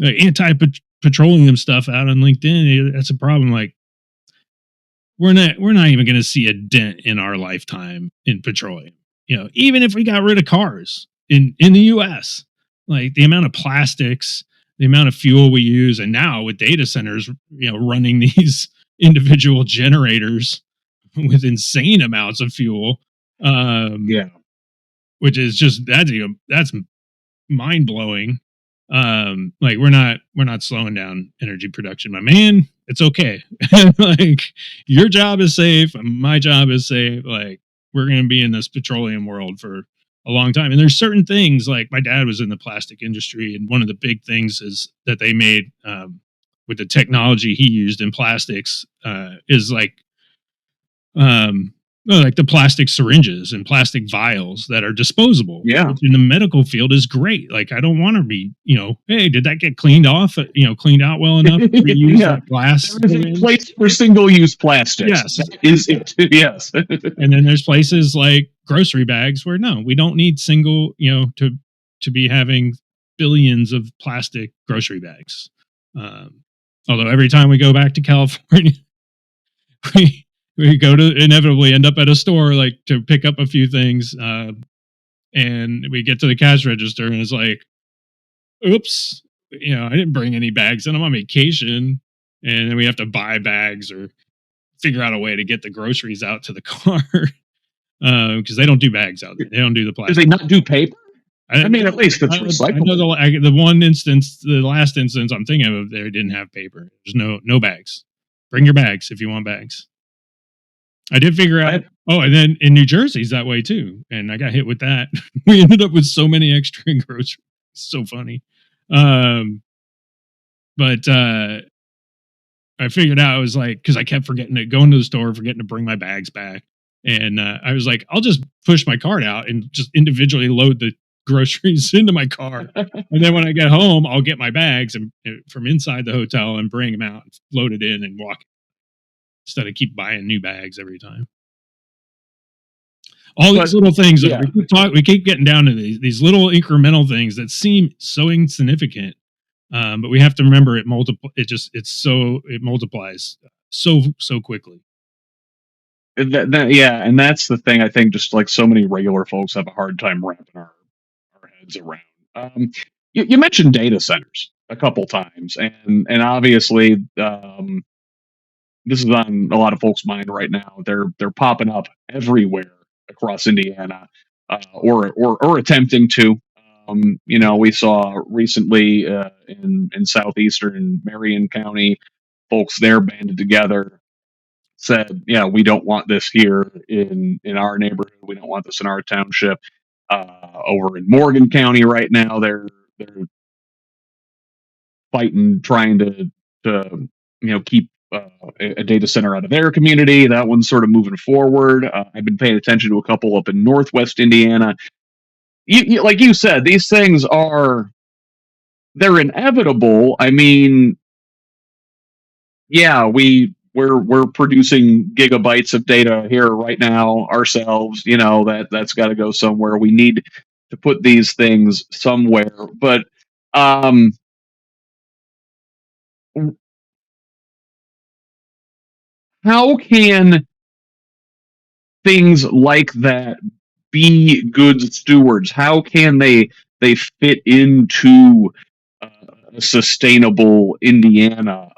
B: like anti-petroleum stuff out on LinkedIn. That's a problem. Like, we're not even going to see a dent in our lifetime in petroleum. Even if we got rid of cars in the US, like the amount of plastics, the amount of fuel we use, and now with data centers, running these individual generators with insane amounts of fuel, which is just that's mind blowing. Like we're not slowing down energy production, my man. It's okay. Like your job is safe, my job is safe. Like we're going to be in this petroleum world for a long time. And there's certain things, like my dad was in the plastic industry, and one of the big things is that they made with the technology he used in plastics is like the plastic syringes and plastic vials that are disposable.
C: Yeah.
B: Which in the medical field is great. Like, I don't want to be, hey, did that get cleaned off? Cleaned out well enough to reuse that glass?
C: There is a place for single-use plastics.
B: Yes.
C: Is it? Yes.
B: And then there's places like grocery bags where no, we don't need single, to be having billions of plastic grocery bags. Although every time we go back to California, we go to inevitably end up at a store like to pick up a few things, and we get to the cash register and it's like, oops, I didn't bring any bags and I'm on vacation. and then we have to buy bags or figure out a way to get the groceries out to the car because they don't do bags out there. They don't do the
C: Do
B: plastic.
C: they not do paper? I mean, at least it's
B: I know
C: recyclable.
B: the one instance, the last instance I'm thinking of, they didn't have paper. There's no bags. Bring your bags if you want bags. I did figure out. Oh, and then in New Jersey's that way too, and I got hit with that. We ended up with so many extra groceries. So funny. But I figured out, I was like, because I kept forgetting to go into the store, forgetting to bring my bags back. And I was like, I'll just push my cart out and just individually load the groceries into my car. And then when I get home, I'll get my bags and from inside the hotel and bring them out, and load it in and walk instead of keep buying new bags every time. All these little things that we keep getting down to these little incremental things that seem so insignificant. But we have to remember it multiplies so quickly.
C: And that's the thing. I think just like so many regular folks have a hard time wrapping our heads around. You mentioned data centers a couple times, and obviously this is on a lot of folks' mind right now. They're popping up everywhere across Indiana, or attempting to. We saw recently in southeastern Marion County, folks there banded together, said, "Yeah, we don't want this here in our neighborhood. We don't want this in our township." Over in Morgan County right now, they're fighting, trying to keep a data center out of their community. That one's sort of moving forward. I've been paying attention to a couple up in Northwest Indiana. Like you said, these things they're inevitable. I mean, yeah, we're producing gigabytes of data here right now ourselves. That's got to go somewhere. We need to put these things somewhere. But how can things like that be good stewards? How can they fit into a sustainable Indiana?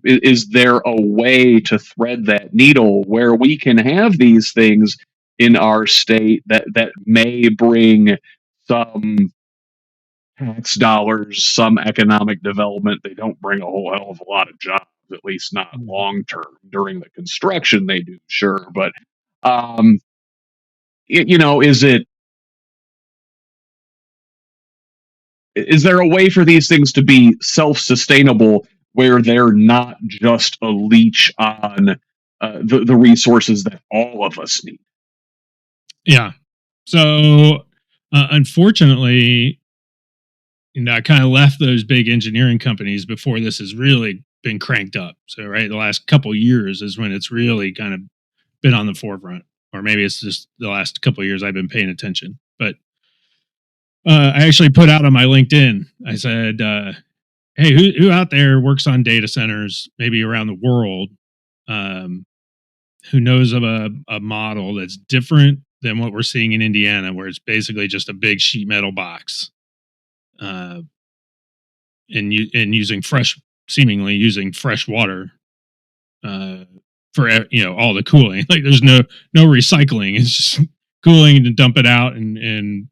C: Is there a way to thread that needle where we can have these things in our state that may bring some tax dollars, some economic development? They don't bring a whole hell of a lot of jobs, at least not long term. During the construction, they do, sure, but is there a way for these things to be self-sustainable where they're not just a leech on the resources that all of us need?
B: Yeah. So unfortunately, I kind of left those big engineering companies before this has really been cranked up. So the last couple years is when it's really kind of been on the forefront, or maybe it's just the last couple of years I've been paying attention. But I actually put out on my LinkedIn, I said, hey, who out there works on data centers, maybe around the world, who knows of a model that's different than what we're seeing in Indiana, where it's basically just a big sheet metal box, and seemingly using fresh water for all the cooling. Like there's no recycling. It's just cooling to dump it out, and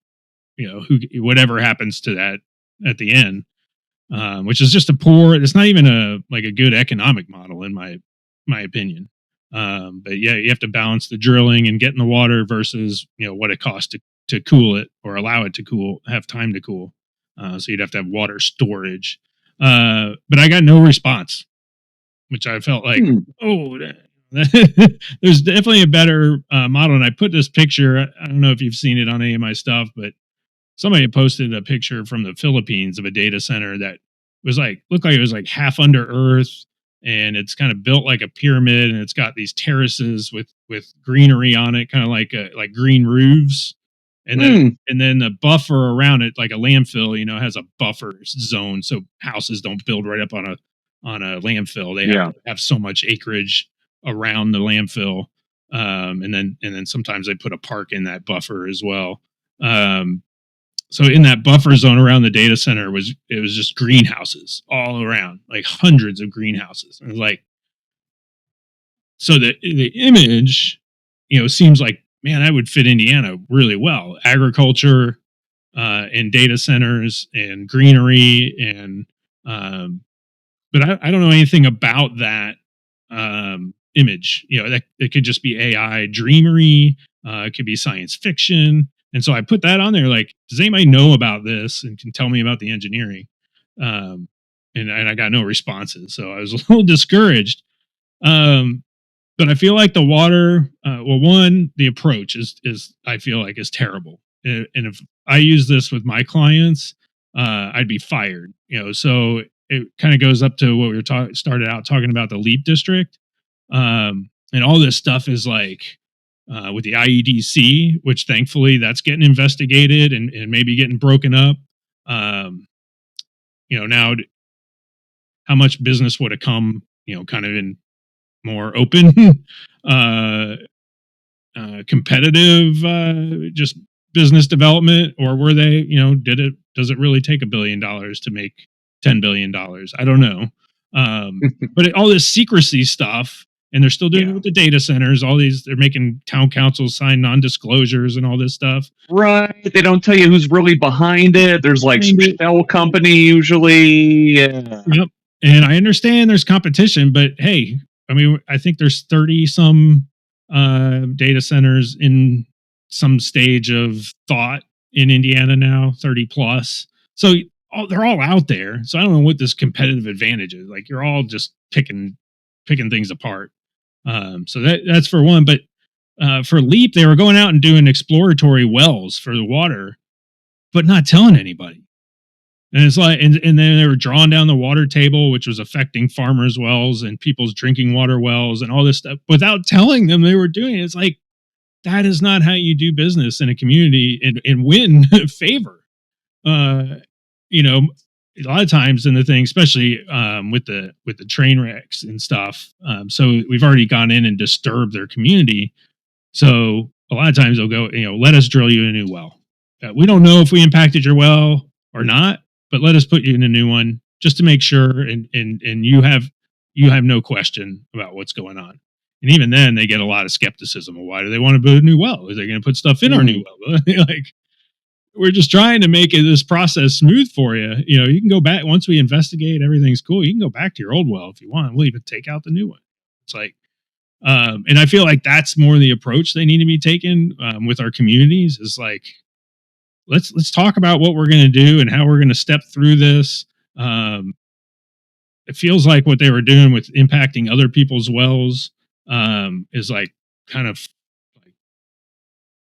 B: whatever happens to that at the end, which is just it's not even a good economic model in my opinion. But yeah, you have to balance the drilling and getting the water versus what it costs to cool it or allow it to have time to cool. So you'd have to have water storage. But I got no response, which I felt like, there's definitely a better model. And I put this picture. I don't know if you've seen it on any of my stuff, but somebody posted a picture from the Philippines of a data center that looked like it was like half under earth, and it's kind of built like a pyramid, and it's got these terraces with greenery on it, kind of like green roofs, and then the buffer around it, like a landfill, has a buffer zone so houses don't build right up on a landfill. They have so much acreage around the landfill, and then sometimes they put a park in that buffer as well. So in that buffer zone around the data center was just greenhouses all around, like hundreds of greenhouses. And it was like, so the image, seems like, man, that would fit Indiana really well. Agriculture, and data centers and greenery and but I don't know anything about that image. That it could just be AI dreamery. It could be science fiction. And so I put that on there. Like, does anybody know about this and can tell me about the engineering? And I got no responses, so I was a little discouraged. But I feel like the water. Well, one, the approach is I feel like is terrible. And if I use this with my clients, I'd be fired. So it kind of goes up to what we were started out talking about, the LEAP district, and all this stuff is like with the IEDC, which thankfully that's getting investigated and maybe getting broken up. Now how much business would have come, kind of in more open, competitive, just business development, or were they, does it really take $1 billion to make $10 billion? I don't know. But all this secrecy stuff, and they're still doing it with the data centers, they're making town councils sign non-disclosures and all this stuff.
C: Right. They don't tell you who's really behind it. There's like some shell company usually. Yeah.
B: Yep. And I understand there's competition, but hey, I mean, I think there's 30 some data centers in some stage of thought in Indiana now, 30 plus. So they're all out there. So I don't know what this competitive advantage is. Like, you're all just picking things apart. So that's for one. But for LEAP, they were going out and doing exploratory wells for the water, but not telling anybody. And it's like, and then they were drawing down the water table, which was affecting farmers' wells and people's drinking water wells and all this stuff without telling them they were doing it. It's like, that is not how you do business in a community and win favor. A lot of times in the thing, especially with the train wrecks and stuff. So we've already gone in and disturbed their community. So a lot of times they'll go, let us drill you a new well. We don't know if we impacted your well or not, but let us put you in a new one just to make sure. And you have no question about what's going on. And even then they get a lot of skepticism. Why do they want to build a new well? Are they going to put stuff in our new well? Like, we're just trying to make this process smooth for you. You can go back once we investigate, everything's cool. You can go back to your old well if you want. We'll even take out the new one. It's like, and I feel like that's more the approach they need to be taking with our communities. Is like, let's talk about what we're going to do and how we're going to step through this. It feels like what they were doing with impacting other people's wells is like kind of like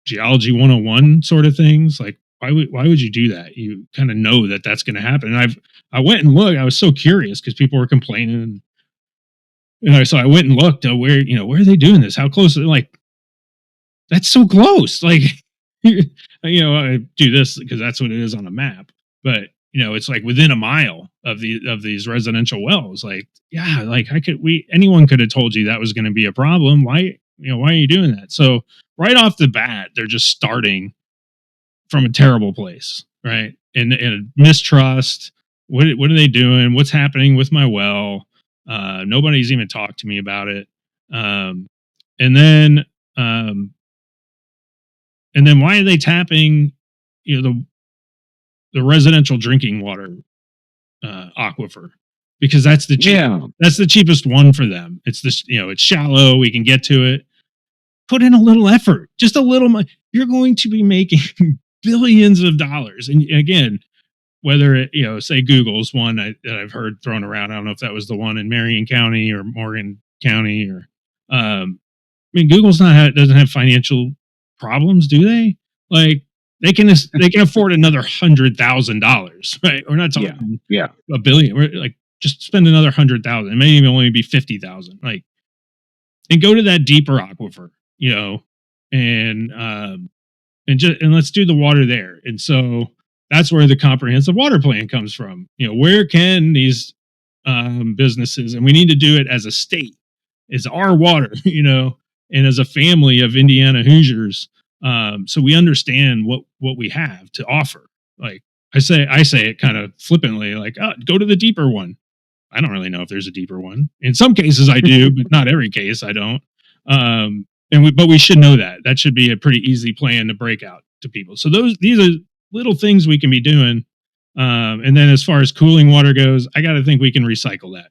B: geology 101 sort of things. Like, why would you do that? You kind of know that that's going to happen. And I went and looked. I was so curious because people were complaining. So I went and looked at where are they doing this? How close? Like, that's so close. Like, I do this because that's what it is on a map. But it's like within a mile of these residential wells. Like, yeah, like anyone could have told you that was going to be a problem. Why are you doing that? So right off the bat, they're just starting from a terrible place, right? And mistrust. What are they doing? What's happening with my well? Nobody's even talked to me about it. And then why are they tapping, the residential drinking water aquifer? Because that's the cheapest one for them. It's this, it's shallow. We can get to it. Put in a little effort, just a little money. You're going to be making billions of dollars. And again, whether it, say Google's one that I've heard thrown around. I don't know if that was the one in Marion County or Morgan County or, Google's doesn't have financial problems, do they? Like, they can afford another $100,000, right? We're not talking $1 billion. We're like, just spend another $100,000. It may even only be $50,000. Like, and go to that deeper aquifer, and let's do the water there. And so that's where the comprehensive water plan comes from. Where can these businesses, and we need to do it as a state, is our water, and as a family of Indiana Hoosiers. So we understand what we have to offer. like I say it kind of flippantly, like, oh, go to the deeper one. I don't really know if there's a deeper one. In some cases I do, but not every case I don't. But we should know that. That should be a pretty easy plan to break out to people. So these are little things we can be doing. And then as far as cooling water goes, I got to think we can recycle that.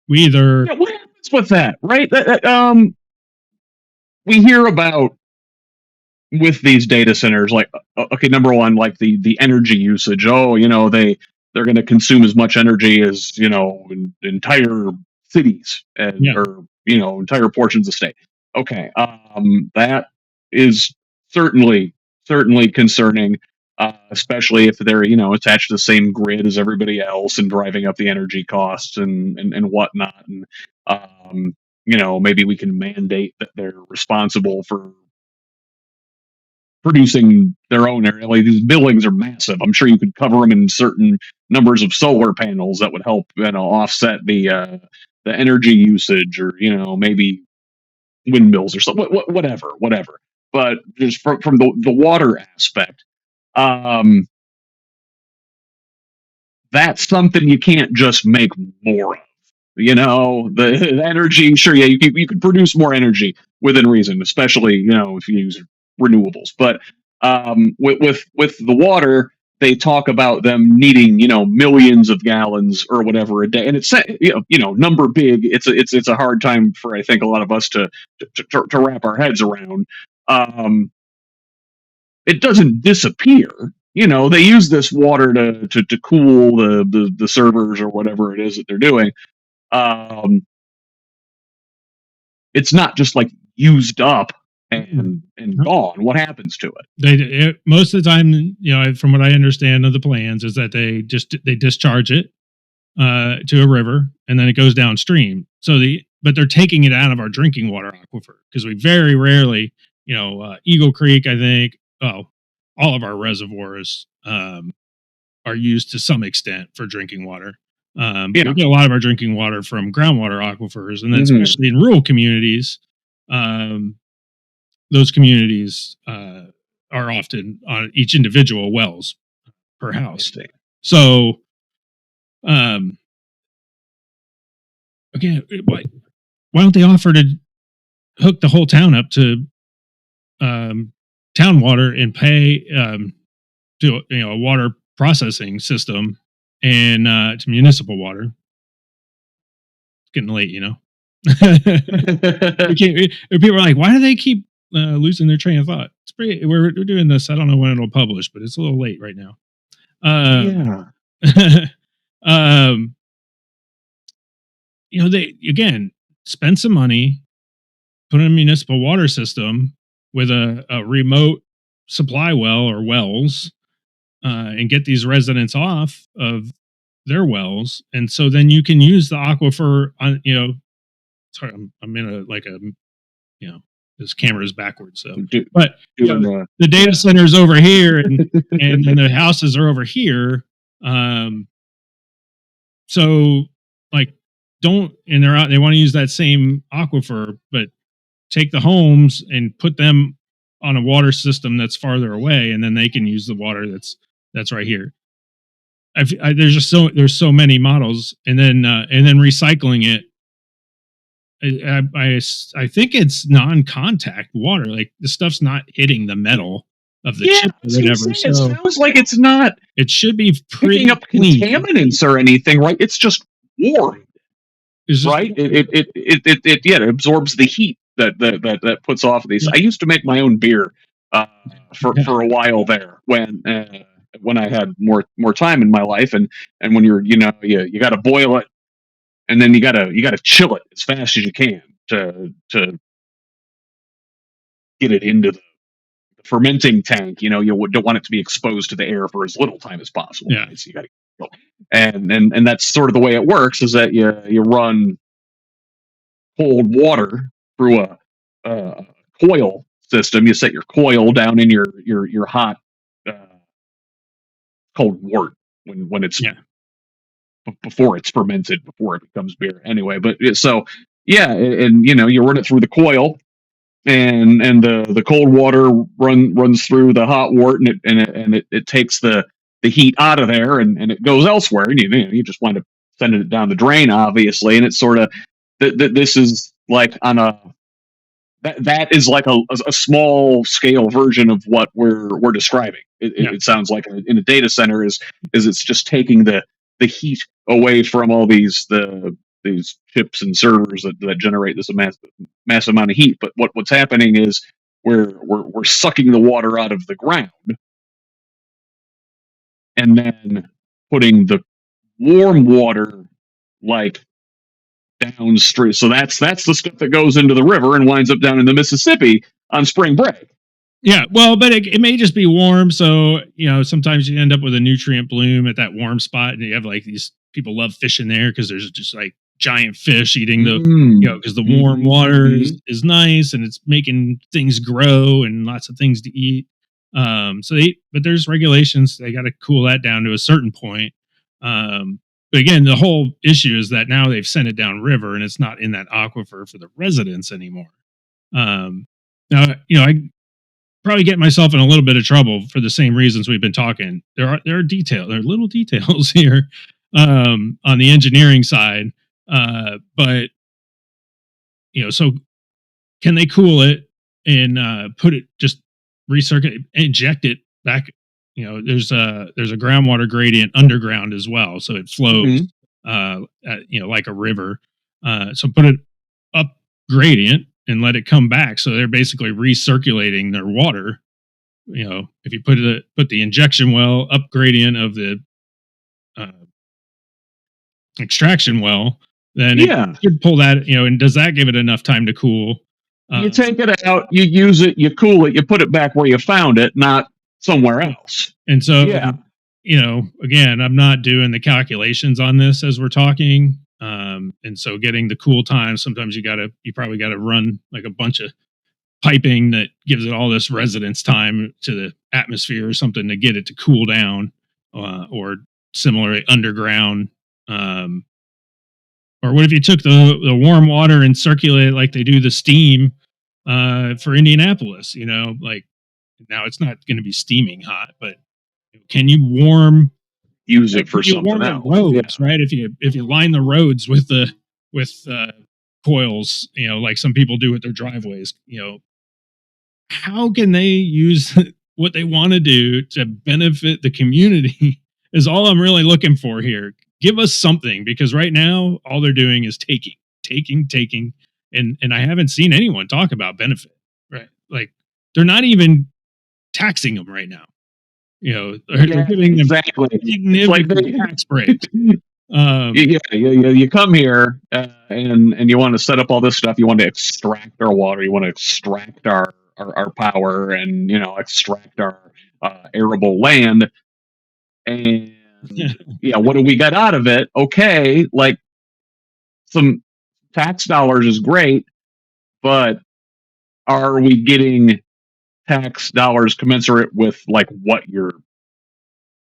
B: We either
C: what happens with that, right? We hear about with these data centers, like okay, number one, like the energy usage. Oh, they're going to consume as much energy as entire cities and or entire portions of state. Okay, that is certainly concerning, especially if they're attached to the same grid as everybody else and driving up the energy costs and whatnot. And maybe we can mandate that they're responsible for producing their own area. Like, these buildings are massive. I'm sure you could cover them in certain numbers of solar panels that would help offset the energy usage, or maybe windmills or something. Whatever. But just from the water aspect, that's something you can't just make more of. The energy, sure, yeah, you could produce more energy within reason, especially if you use renewables. But with the water, they talk about them needing millions of gallons or whatever a day, and it's number big. It's a hard time for, I think, a lot of us to wrap our heads around. It doesn't disappear. They use this water to cool the servers or whatever it is that they're doing. It's not just like used up and gone. What happens to it?
B: Most of the time, from what I understand of the plans, is that they discharge it to a river, and then it goes downstream. But they're taking it out of our drinking water aquifer, because we very rarely, Eagle Creek, I think, all of our reservoirs are used to some extent for drinking water. We get a lot of our drinking water from groundwater aquifers, and then especially in rural communities, those communities are often on each individual wells per house. So, again, why don't they offer to hook the whole town up to town water and pay to a water processing system and to municipal water? It's getting late, People are like, why do they keep losing their train of thought? It's pretty. We're doing this. I don't know when it'll publish, but it's a little late right now. They again spend some money, put in a municipal water system with a remote supply well or wells, and get these residents off of their wells, and so then you can use the aquifer on. Sorry, I'm in this camera is backwards, so the data centers over here, and the houses are over here. So they want to use that same aquifer, but take the homes and put them on a water system that's farther away, and then they can use the water that's right here. There's so many models, and then recycling it. I think it's non-contact water. Like, the stuff's not hitting the metal of the chip or whatever.
C: It sounds like it's not.
B: It should be
C: picking up clean contaminants or anything, right? It's just warm, right? It absorbs the heat that puts off these. I used to make my own beer for a while there when I had more time in my life, and when you got to boil it, and then you got to chill it as fast as you can to get it into the fermenting tank. You don't want it to be exposed to the air for as little time as possible.
B: Yeah.
C: Right? So you got to, and that's sort of the way it works, is that you run cold water through a coil system. You set your coil down in your hot cold wort when it's before it's fermented, before it becomes beer. Anyway, but so and you run it through the coil, and the cold water runs through the hot wort, and it takes the heat out of there, and it goes elsewhere, and you just wind up sending it down the drain, obviously. And it's sort of this is like on a that is like a small scale version of what we're describing. It sounds like in a data center is it's just taking the heat away from all these chips and servers that generate this mass amount of heat. But what's happening is we're sucking the water out of the ground and then putting the warm water like downstream. So that's the stuff that goes into the river and winds up down in the Mississippi on spring break.
B: Yeah, well, but it may just be warm. So, sometimes you end up with a nutrient bloom at that warm spot, and you have like these people love fishing there because there's just like giant fish eating the, because the warm water is nice and it's making things grow and lots of things to eat. But there's regulations. They got to cool that down to a certain point. But again, the whole issue is that now they've sent it down river and it's not in that aquifer for the residents anymore. Now, I probably get myself in a little bit of trouble for the same reasons we've been talking. There are little details here on the engineering side, but so can they cool it and put it just recirculate, inject it back? There's a groundwater gradient underground as well, so it flows like a river. So put it up gradient and let it come back. So they're basically recirculating their water. If you put the injection well up gradient of the extraction well, then it should pull that. And does that give it enough time to cool?
C: You take it out, you use it, you cool it, you put it back where you found it, not somewhere else.
B: And so, again, I'm not doing the calculations on this as we're talking. And so getting the cool time, sometimes you probably got to run like a bunch of piping that gives it all this residence time to the atmosphere or something to get it to cool down, or similarly underground. Or what if you took the warm water and circulate it like they do the steam for Indianapolis? Like now it's not going to be steaming hot, but can you
C: use it for something else?
B: Roads, right? If you line the roads with coils, like some people do with their driveways, how can they use what they want to do to benefit the community? Is all I'm really looking for here. Give us something, because right now all they're doing is taking, and I haven't seen anyone talk about benefit. Right? Like they're not even taxing them right now. They're giving them significant tax breaks.
C: You come here and you want to set up all this stuff. You want to extract our water. You want to extract our power, and extract our arable land. And what do we get out of it? Okay, like some tax dollars is great, but are we getting tax dollars commensurate with like what you're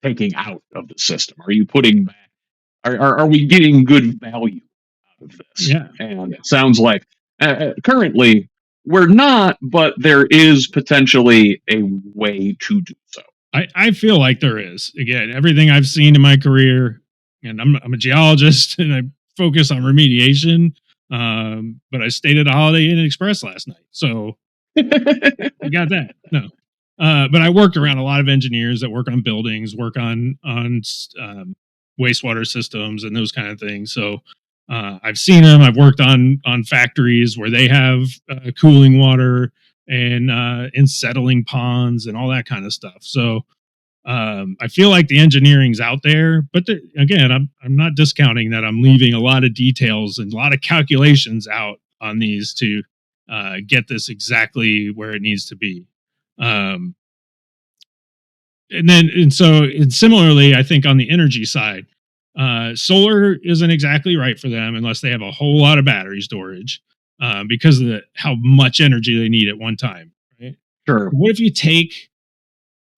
C: taking out of the system? Are you putting back? Are we getting good value out of this?
B: Yeah,
C: and it sounds like currently we're not, but there is potentially a way to do so.
B: I feel like there is. Again, everything I've seen in my career, and I'm a geologist and I focus on remediation. But I stayed at a Holiday Inn Express last night, so I got that. No, but I worked around a lot of engineers that work on buildings, work on wastewater systems and those kind of things. So I've seen them. I've worked on factories where they have cooling water and settling ponds and all that kind of stuff. So I feel like the engineering's out there, but again, I'm not discounting that. I'm leaving a lot of details and a lot of calculations out on these to get this exactly where it needs to be. And similarly, I think on the energy side, solar isn't exactly right for them unless they have a whole lot of battery storage. Because of how much energy they need at one time, right?
C: Sure.
B: What if you take,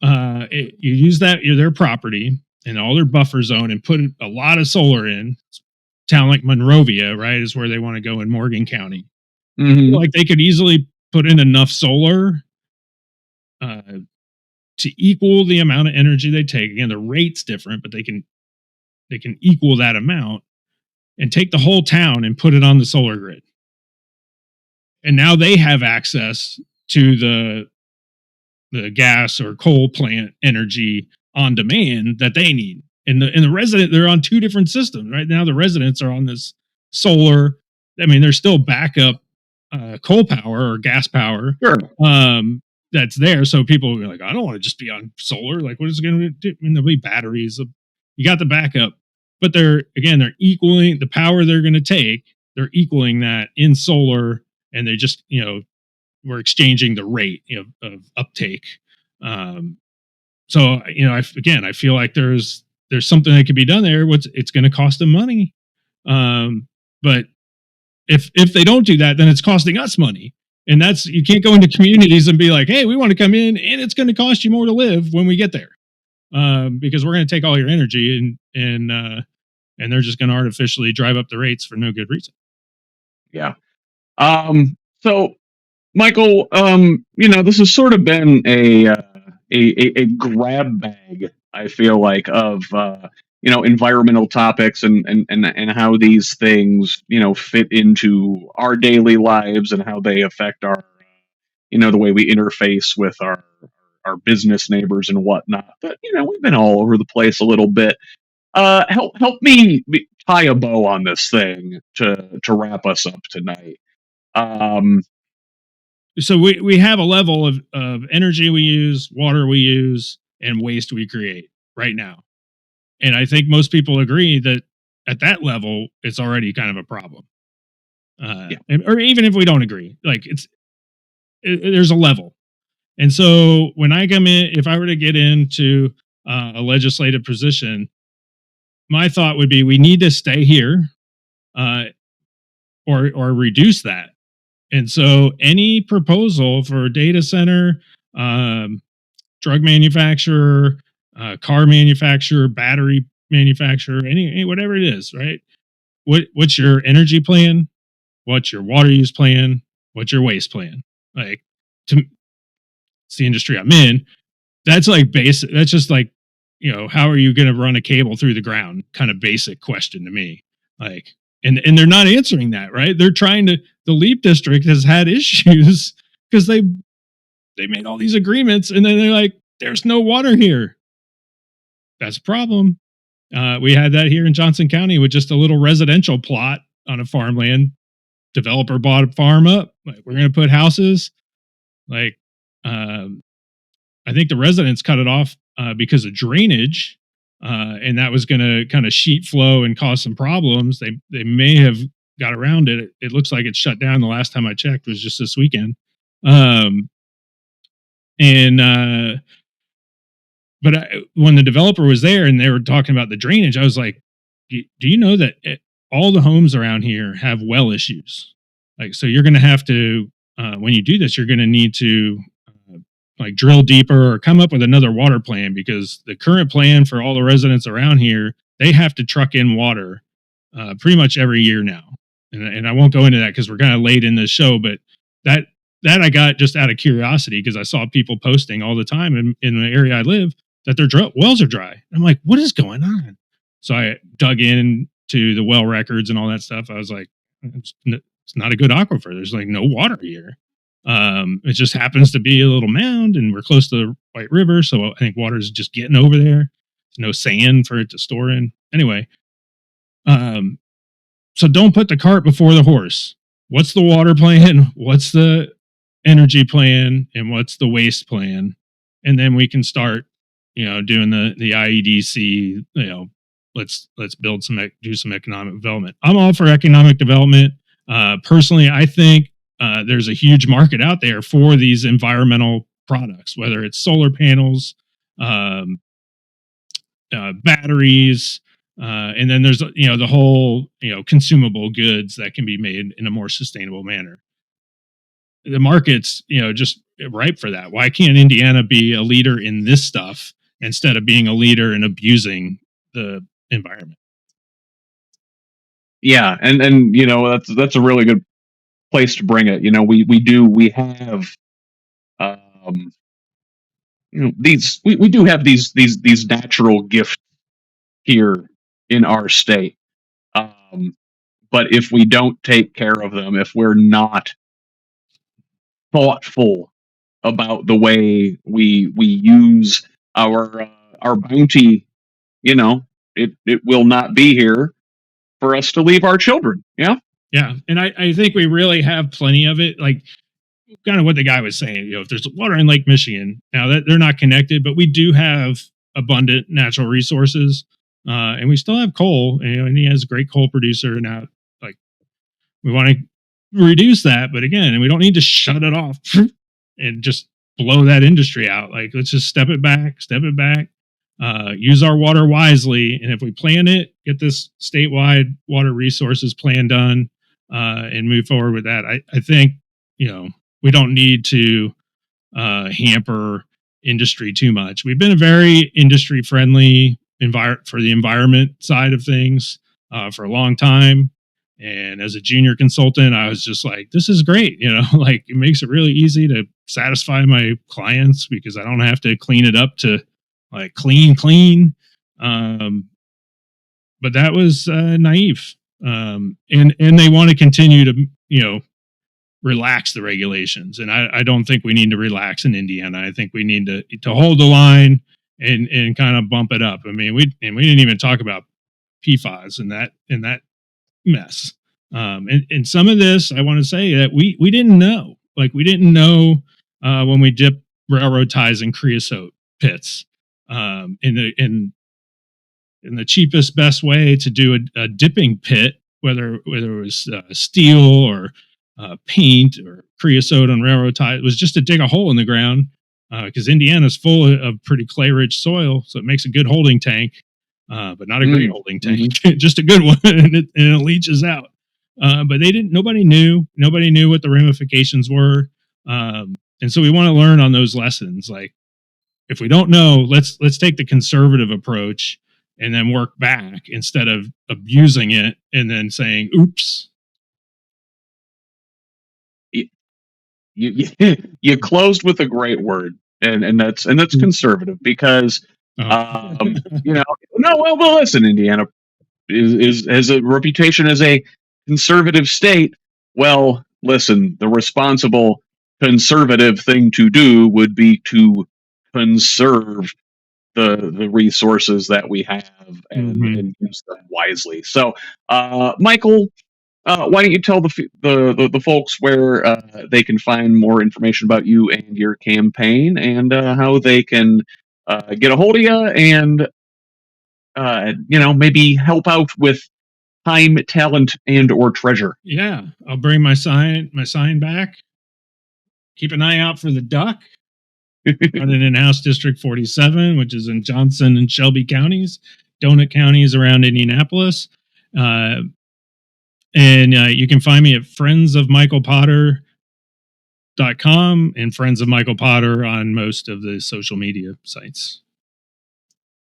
B: you use their property and all their buffer zone and put a lot of solar in? A town like Monrovia, right, is where they want to go in Morgan County.
C: Mm-hmm.
B: Like they could easily put in enough solar to equal the amount of energy they take. Again, the rate's different, but they can equal that amount and take the whole town and put it on the solar grid. And now they have access to the gas or coal plant energy on demand that they need. And the resident, they're on two different systems right now. The residents are on this solar. I mean, there's still backup coal power or gas power.
C: Sure.
B: That's there. So people will be like, I don't want to just be on solar. Like, what is it going to do? I mean, there'll be batteries. You got the backup, but they're equaling the power they're going to take. They're equaling that in solar, and they just, we're exchanging the rate of uptake. So, I feel like there's something that could be done there. It's going to cost them money. But if they don't do that, then it's costing us money. And you can't go into communities and be like, hey, we want to come in and it's going to cost you more to live when we get there. Because we're going to take all your energy and they're just going to artificially drive up the rates for no good reason.
C: Yeah. So Michael, this has sort of been a grab bag, I feel like, of environmental topics and how these things fit into our daily lives and how they affect our the way we interface with our business neighbors and whatnot. But we've been all over the place a little bit. Help me tie a bow on this thing to wrap us up tonight.
B: So we have a level of energy we use, water we use, and waste we create right now. And I think most people agree that at that level, it's already kind of a problem. Or even if we don't agree, like there's a level. And so when I come in, if I were to get into a legislative position, my thought would be we need to stay here or reduce that. And so any proposal for a data center, drug manufacturer, car manufacturer, battery manufacturer, any whatever it is, right? What's your energy plan? What's your water use plan? What's your waste plan? Like, it's the industry I'm in. That's like basic. That's just like, how are you going to run a cable through the ground? Kind of basic question to me. Like, and they're not answering that, right? They're trying to. The Leap District has had issues because they made all these agreements, and then they're like, "There's no water here." That's a problem. We had that here in Johnson County with just a little residential plot on a farmland. Developer bought a farm up. Like, we're going to put houses. Like, I think the residents cut it off because of drainage, and that was going to kind of sheet flow and cause some problems. They may have got around it. It looks like it's shut down. The last time I checked was just this weekend. When the developer was there and they were talking about the drainage, I was like, do you know that all the homes around here have well issues? Like, so you're going to have to, when you do this, you're going to need to like drill deeper or come up with another water plan, because the current plan for all the residents around here, they have to truck in water pretty much every year now. And I won't go into that because we're kind of late in this show, but that I got just out of curiosity because I saw people posting all the time in the area I live that their wells are dry. I'm like, what is going on? So I dug into the well records and all that stuff. I was like, it's not a good aquifer. There's like no water here. It just happens to be a little mound, and we're close to the White River, so I think water's just getting over there. There's no sand for it to store in. Anyway, so don't put the cart before the horse. What's the water plan? What's the energy plan? And what's the waste plan? And then we can start, doing the IEDC. Let's do some economic development. I'm all for economic development. Personally, I think there's a huge market out there for these environmental products, whether it's solar panels, batteries, and then there's the whole consumable goods that can be made in a more sustainable manner. The market's just ripe for that. Why can't Indiana be a leader in this stuff instead of being a leader in abusing the environment?
C: Yeah, and that's a really good place to bring it. We have we do have these natural gifts here in our state. But if we don't take care of them, if we're not thoughtful about the way we use our bounty, it will not be here for us to leave our children. Yeah.
B: Yeah. And I think we really have plenty of it. Like kind of what the guy was saying, if there's water in Lake Michigan, now that they're not connected, but we do have abundant natural resources. And we still have coal, and he has a great coal producer now. Like we want to reduce that, but again, we don't need to shut it off and just blow that industry out. Like let's just step it back, use our water wisely. And if we plan it, get this statewide water resources plan done, and move forward with that. I think, we don't need to hamper industry too much. We've been a very industry friendly for the environment side of things for a long time. And as a junior consultant, I was just like, this is great. Like it makes it really easy to satisfy my clients because I don't have to clean it up to like clean. But that was naive. And they want to continue to, relax the regulations. And I don't think we need to relax in Indiana. I think we need to hold the line and kind of bump it up. I mean, we didn't even talk about PFAS and that mess. And some of this, I want to say that we didn't know. Like we didn't know when we dipped railroad ties in creosote pits. In the cheapest, best way to do a dipping pit, whether it was steel or paint or creosote on railroad ties, it was just to dig a hole in the ground because Indiana's full of pretty clay-rich soil, so it makes a good holding tank, but not a great holding tank, just a good one, and it leaches out. But nobody knew what the ramifications were, and so we want to learn on those lessons. Like if we don't know, let's take the conservative approach and then work back instead of abusing it and then saying, oops.
C: You closed with a great word, and that's conservative because well, listen, Indiana has a reputation as a conservative state. Well, listen, the responsible conservative thing to do would be to conserve the resources that we have and use them wisely. So, Michael, why don't you tell the folks where they can find more information about you and your campaign, and how they can get a hold of you and maybe help out with time, talent, and or treasure.
B: Yeah, I'll bring my sign back. Keep an eye out for the duck. Running in House District 47, which is in Johnson and Shelby counties, Donut counties around Indianapolis. And you can find me at friendsofmichaelpotter.com and Friends of Michael Potter on most of the social media sites.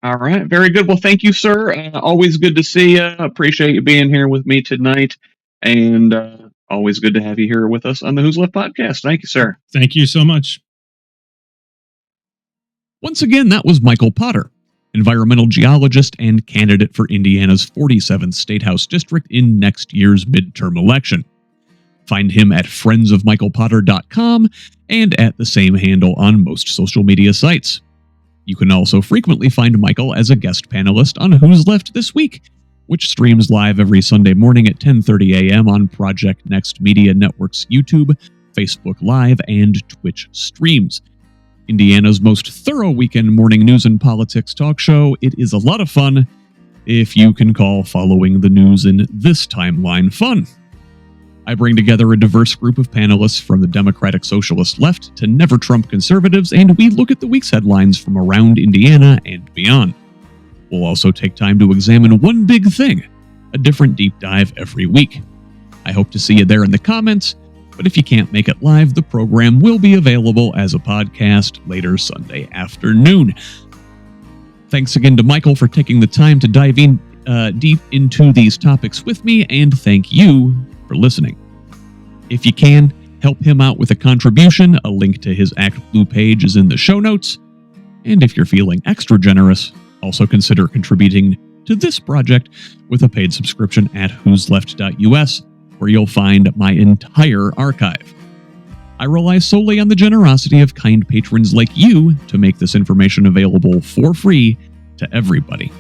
C: All right. Very good. Well, thank you, sir. Always good to see you. Appreciate you being here with me tonight. And always good to have you here with us on the Who's Left podcast. Thank you, sir.
B: Thank you so much.
A: Once again, that was Michael Potter, environmental geologist and candidate for Indiana's 47th State House District in next year's midterm election. Find him at friendsofmichaelpotter.com and at the same handle on most social media sites. You can also frequently find Michael as a guest panelist on Who's Left This Week, which streams live every Sunday morning at 10:30 a.m. on Project Next Media Network's YouTube, Facebook Live, and Twitch streams. Indiana's most thorough weekend morning news and politics talk show. It is a lot of fun, if you can call following the news in this timeline fun. I bring together a diverse group of panelists from the Democratic Socialist left to never Trump conservatives, and we look at the week's headlines from around Indiana and beyond. We'll also take time to examine one big thing, a different deep dive every week. I hope to see you there in the comments. But if you can't make it live, the program will be available as a podcast later Sunday afternoon. Thanks again to Michael for taking the time to dive in deep into these topics with me, and thank you for listening. If you can, help him out with a contribution. A link to his ActBlue page is in the show notes. And if you're feeling extra generous, also consider contributing to this project with a paid subscription at whosleft.us, where you'll find my entire archive. I rely solely on the generosity of kind patrons like you to make this information available for free to everybody.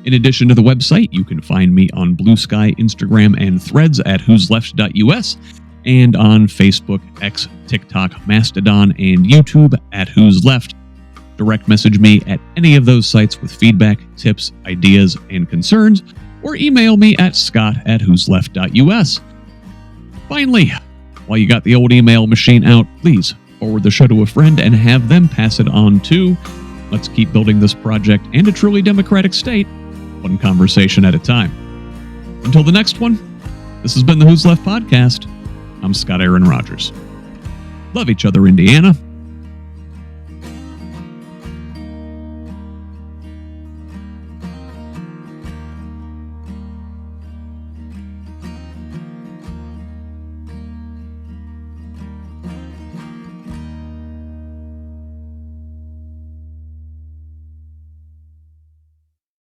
A: In addition to the website, you can find me on Blue Sky, Instagram, and Threads at whosleft.us, and on Facebook, X, TikTok, Mastodon, and YouTube at Who's Left. Direct message me at any of those sites with feedback, tips, ideas, and concerns, or email me at scott@whosleft.us. Finally, while you got the old email machine out, please forward the show to a friend and have them pass it on too. Let's keep building this project and a truly democratic state, one conversation at a time. Until the next one, this has been the Who's Left podcast. I'm Scott Aaron Rogers. Love each other, Indiana.